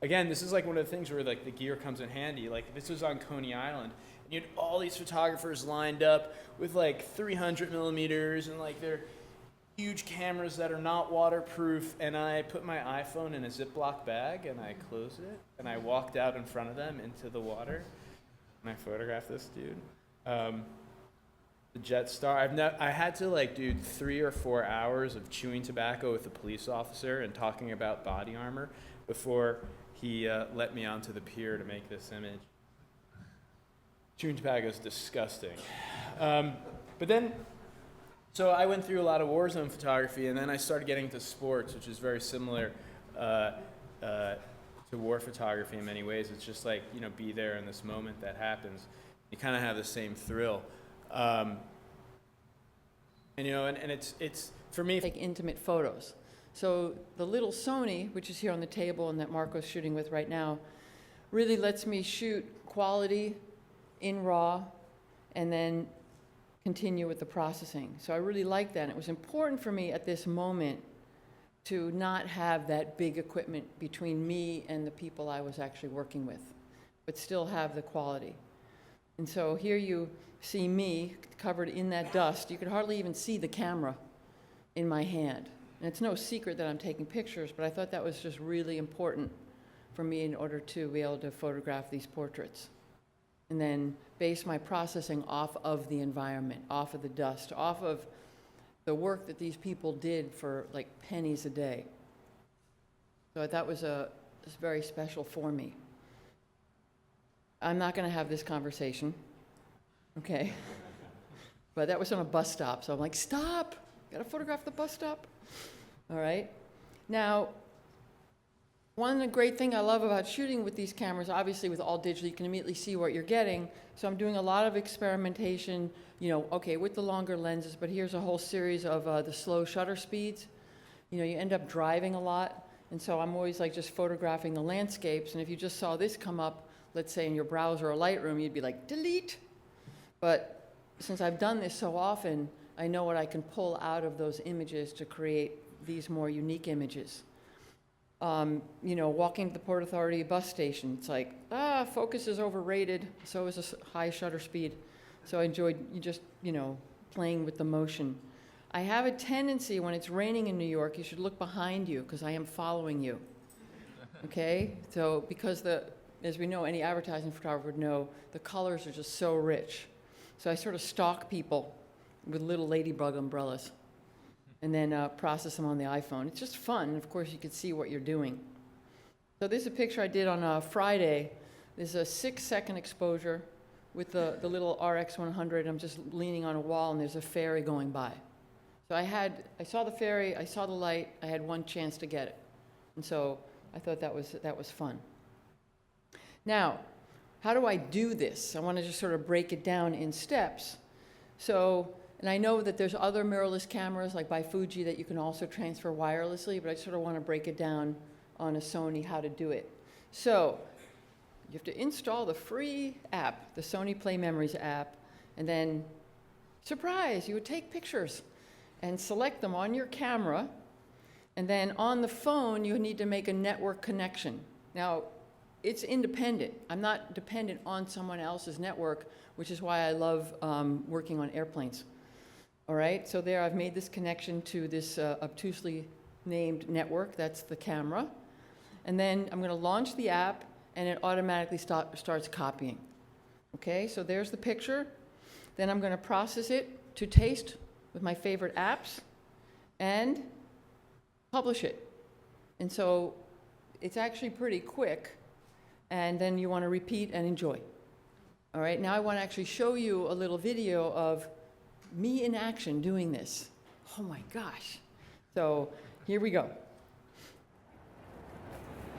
Again, this is like one of the things where like the gear comes in handy. Like this was on Coney Island, and you had all these photographers lined up with like 300 millimeters and like their huge cameras that are not waterproof. And I put my iPhone in a Ziploc bag and I closed it and I walked out in front of them into the water and I photographed this dude. The Jetstar. I had to like do 3 or 4 hours of chewing tobacco with a police officer and talking about body armor before he let me onto the pier to make this image. Chewing tobacco is disgusting. But then, so I went through a lot of war zone photography, and then I started getting into sports, which is very similar to war photography in many ways. It's just like, you know, be there in this moment that happens. You kind of have the same thrill. And you know, and it's For me,
take intimate photos. So the little Sony, which is here on the table and that Marco's shooting with right now, really lets me shoot quality in RAW and then continue with the processing. So I really like that. And it was important for me at this moment to not have that big equipment between me and the people I was actually working with, but still have the quality. And so here you see me covered in that dust. You could hardly even see the camera in my hand. And it's no secret that I'm taking pictures, but I thought that was just really important for me in order to be able to photograph these portraits. And then base my processing off of the environment, off of the dust, off of the work that these people did for like pennies a day. So that was very special for me. I'm not going to have this conversation, okay? But that was on a bus stop, so I'm like, stop! Gotta photograph the bus stop. All right? Now, one great thing I love about shooting with these cameras, obviously with all digital, you can immediately see what you're getting. So I'm doing a lot of experimentation, you know, okay, with the longer lenses, but here's a whole series of the slow shutter speeds. You know, you end up driving a lot, and so I'm always like just photographing the landscapes, and if you just saw this come up, let's say in your browser or Lightroom, you'd be like, delete. But since I've done this so often, I know what I can pull out of those images to create these more unique images. You know, walking to the Port Authority bus station, it's like, focus is overrated, so is a high shutter speed. So I enjoyed you know, playing with the motion. I have a tendency when it's raining in New York, you should look behind you because I am following you. Okay? So because as we know, any advertising photographer would know, the colors are just so rich. So I sort of stalk people with little ladybug umbrellas and then process them on the iPhone. It's just fun. Of course, you can see what you're doing. So this is a picture I did on Friday. This is a 6-second exposure with the little RX100. I'm just leaning on a wall, and there's a ferry going by. So I saw the ferry, I saw the light, I had one chance to get it. And so I thought that was fun. Now, how do I do this? I want to just sort of break it down in steps. So, and I know that there's other mirrorless cameras like by Fuji that you can also transfer wirelessly, but I sort of want to break it down on a Sony how to do it. So, you have to install the free app, the Sony Play Memories app, and then, surprise, you would take pictures and select them on your camera, and then on the phone, you need to make a network connection. Now, it's independent. I'm not dependent on someone else's network, which is why I love working on airplanes. All right, so there I've made this connection to this obtusely named network. That's the camera. And then I'm going to launch the app, and it automatically starts copying. Okay, so there's the picture. Then I'm going to process it to taste with my favorite apps and publish it. And so it's actually pretty quick. And then you want to repeat and enjoy. All right, now I want to actually show you a little video of me in action doing this. Oh my gosh. So here we go.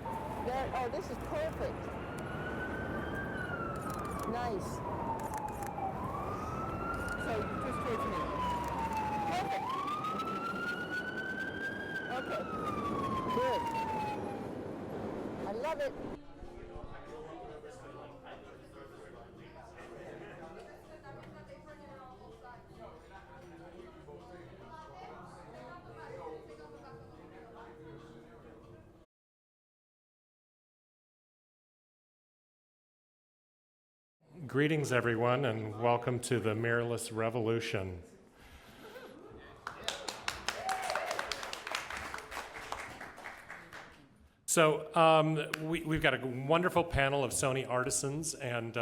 Oh, this is perfect. Nice. So just towards me. Perfect. Okay. Good. I love it.
Greetings, everyone, and welcome to the Mirrorless Revolution. So we've got a wonderful panel of Sony artisans and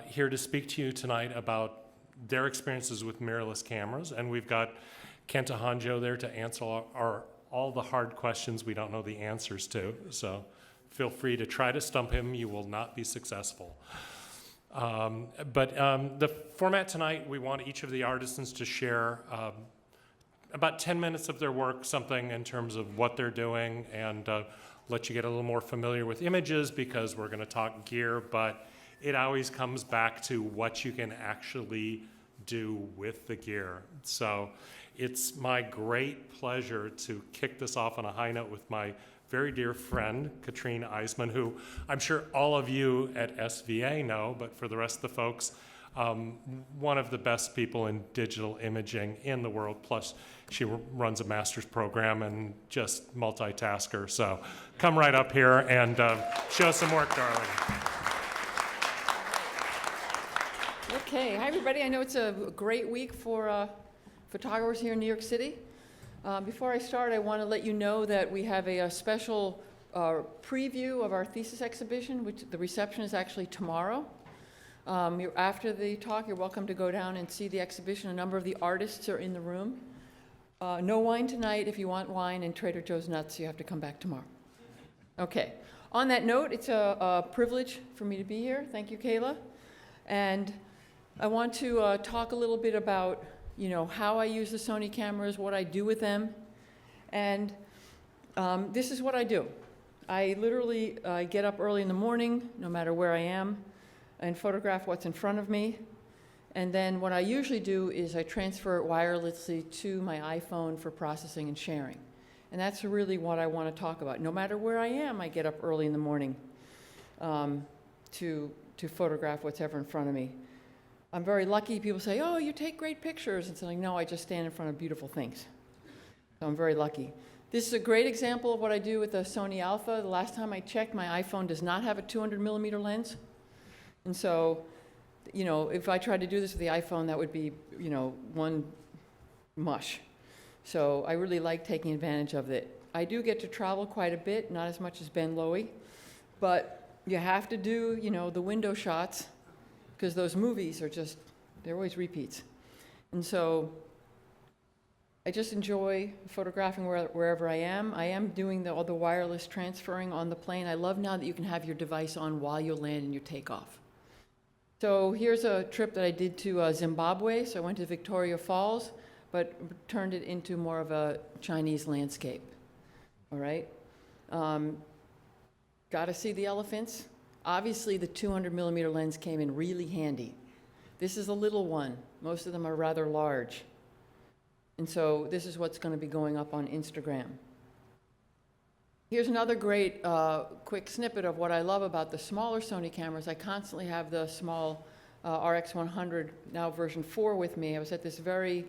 here to speak to you tonight about their experiences with mirrorless cameras. And we've got Kenta Honjo there to answer all the hard questions we don't know the answers to. So feel free to try to stump him. You will not be successful. But the format tonight, we want each of the artisans to share about 10 minutes of their work, something in terms of what they're doing, and let you get a little more familiar with images because we're going to talk gear, but it always comes back to what you can actually do with the gear. So It's my great pleasure to kick this off on a high note with my very dear friend, Katrin Eismann, who I'm sure all of you at SVA know, but for the rest of the folks, one of the best people in digital imaging in the world, plus she runs a master's program and just multitasker. So come right up here and show some work, darling.
Okay, hi everybody. I know it's a great week for photographers here in New York City. Before I start, I want to let you know that we have a special preview of our thesis exhibition, which the reception is actually tomorrow. After the talk, you're welcome to go down and see the exhibition. A number of the artists are in the room. No wine tonight. If you want wine and Trader Joe's nuts, you have to come back tomorrow. Okay. On that note, it's a privilege for me to be here. Thank you, Kayla. And I want to talk a little bit about, how I use the Sony cameras, what I do with them. And this is what I do. I literally get up early in the morning, no matter where I am, and photograph what's in front of me. And then what I usually do is I transfer it wirelessly to my iPhone for processing and sharing. And that's really what I want to talk about. No matter where I am, I get up early in the morning to photograph what's ever in front of me. I'm very lucky. People say, oh, you take great pictures. And it's like, no, I just stand in front of beautiful things. So I'm very lucky. This is a great example of what I do with the Sony Alpha. The last time I checked, my iPhone does not have a 200 millimeter lens. And so, if I tried to do this with the iPhone, that would be, one mush. So I really like taking advantage of it. I do get to travel quite a bit, not as much as Ben Lowy, but you have to do, the window shots, because those movies are they're always repeats. And so I just enjoy photographing wherever I am. I am doing all the wireless transferring on the plane. I love now that you can have your device on while you land and you take off. So here's a trip that I did to Zimbabwe. So I went to Victoria Falls, but turned it into more of a Chinese landscape. All right? Got to see the elephants. Obviously, the 200 millimeter lens came in really handy. This is a little one. Most of them are rather large. And so this is what's going to be going up on Instagram. Here's another great quick snippet of what I love about the smaller Sony cameras. I constantly have the small RX100, now version 4, with me. I was at this very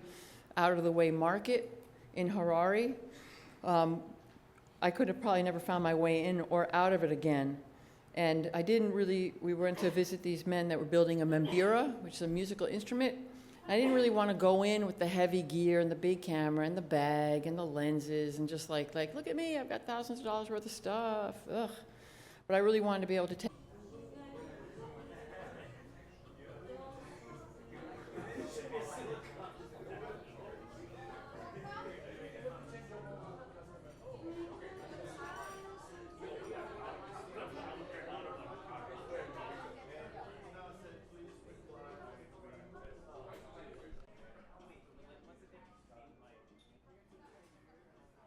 out-of-the-way market in Harare. I could have probably never found my way in or out of it again. And we went to visit these men that were building a mbira, which is a musical instrument. I didn't really want to go in with the heavy gear and the big camera and the bag and the lenses and just like look at me, I've got thousands of dollars worth of stuff. Ugh. But I really wanted to be able to take.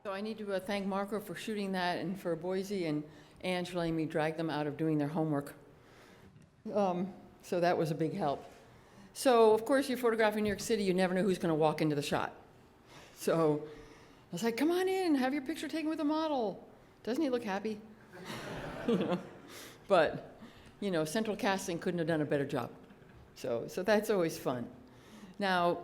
So I need to thank Marco for shooting that, and for Boise and Ange letting me drag them out of doing their homework. So that was a big help. So of course, you're photographing New York City, you never know who's going to walk into the shot. So I was like, come on in, have your picture taken with a model. Doesn't he look happy? But, central casting couldn't have done a better job. So that's always fun. Now,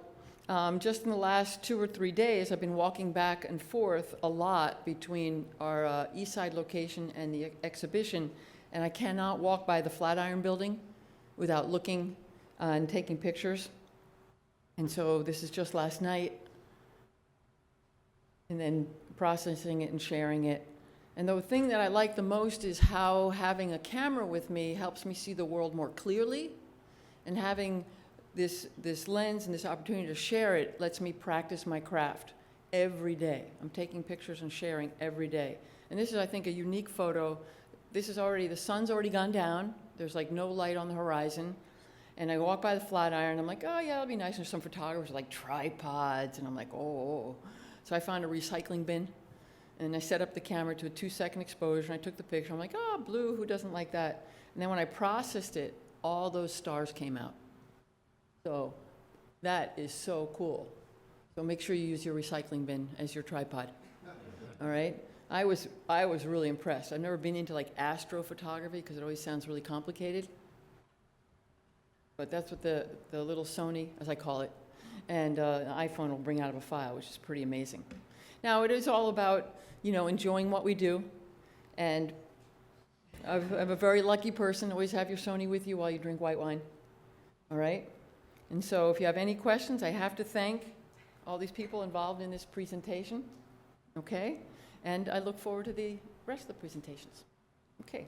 just in the last 2 or 3 days, I've been walking back and forth a lot between our East Side location and the exhibition, and I cannot walk by the Flatiron Building without looking and taking pictures. And so this is just last night, and then processing it and sharing it. And the thing that I like the most is how having a camera with me helps me see the world more clearly, and having this lens and this opportunity to share it lets me practice my craft every day. I'm taking pictures and sharing every day. And this is, I think, a unique photo. The sun's already gone down. There's like no light on the horizon. And I walk by the Flatiron, I'm like, oh yeah, that'll be nice. There's some photographers with like tripods, and I'm like, oh. So I found a recycling bin, and I set up the camera to a 2-second exposure, and I took the picture. I'm like, oh, blue, who doesn't like that? And then when I processed it, all those stars came out. So that is so cool. So make sure you use your recycling bin as your tripod. All right? I was really impressed. I've never been into like astrophotography because it always sounds really complicated. But that's what the little Sony, as I call it, and an iPhone will bring out of a file, which is pretty amazing. Now, it is all about, enjoying what we do. And I'm a very lucky person. Always have your Sony with you while you drink white wine. All right? And so if you have any questions, I have to thank all these people involved in this presentation. Okay? And I look forward to the rest of the presentations. Okay.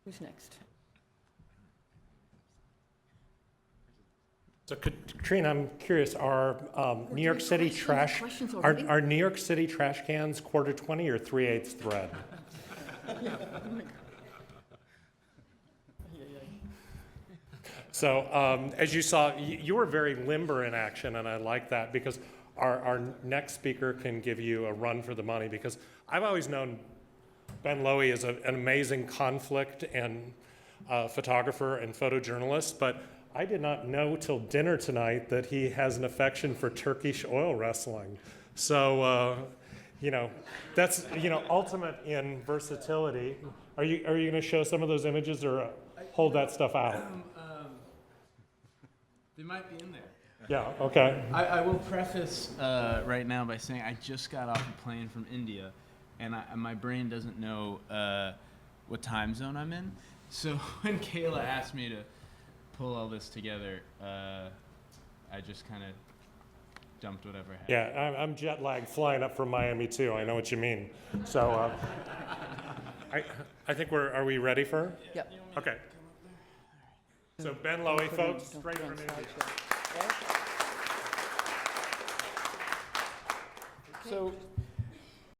Who's next?
So Katrin, I'm curious, are New York City trash, are New York City trash cans 1/4-20 or 3/8 thread? So as you saw, you were very limber in action, and I like that because our next speaker can give you a run for the money, because I've always known Ben Lowy is an amazing conflict and photographer and photojournalist, but I did not know till dinner tonight that he has an affection for Turkish oil wrestling. So, that's, ultimate in versatility. Are you going to show some of those images or hold that stuff out?
They might be in there.
Yeah, okay.
I will preface right now by saying I just got off a plane from India, and my brain doesn't know what time zone I'm in. So when Kayla asked me to pull all this together, I just kind of dumped whatever I had.
Yeah, I'm jet lagged flying up from Miami too. I know what you mean. So I think are we ready for her?
Yep.
Okay. So Ben Lowy, folks, straight from India.
So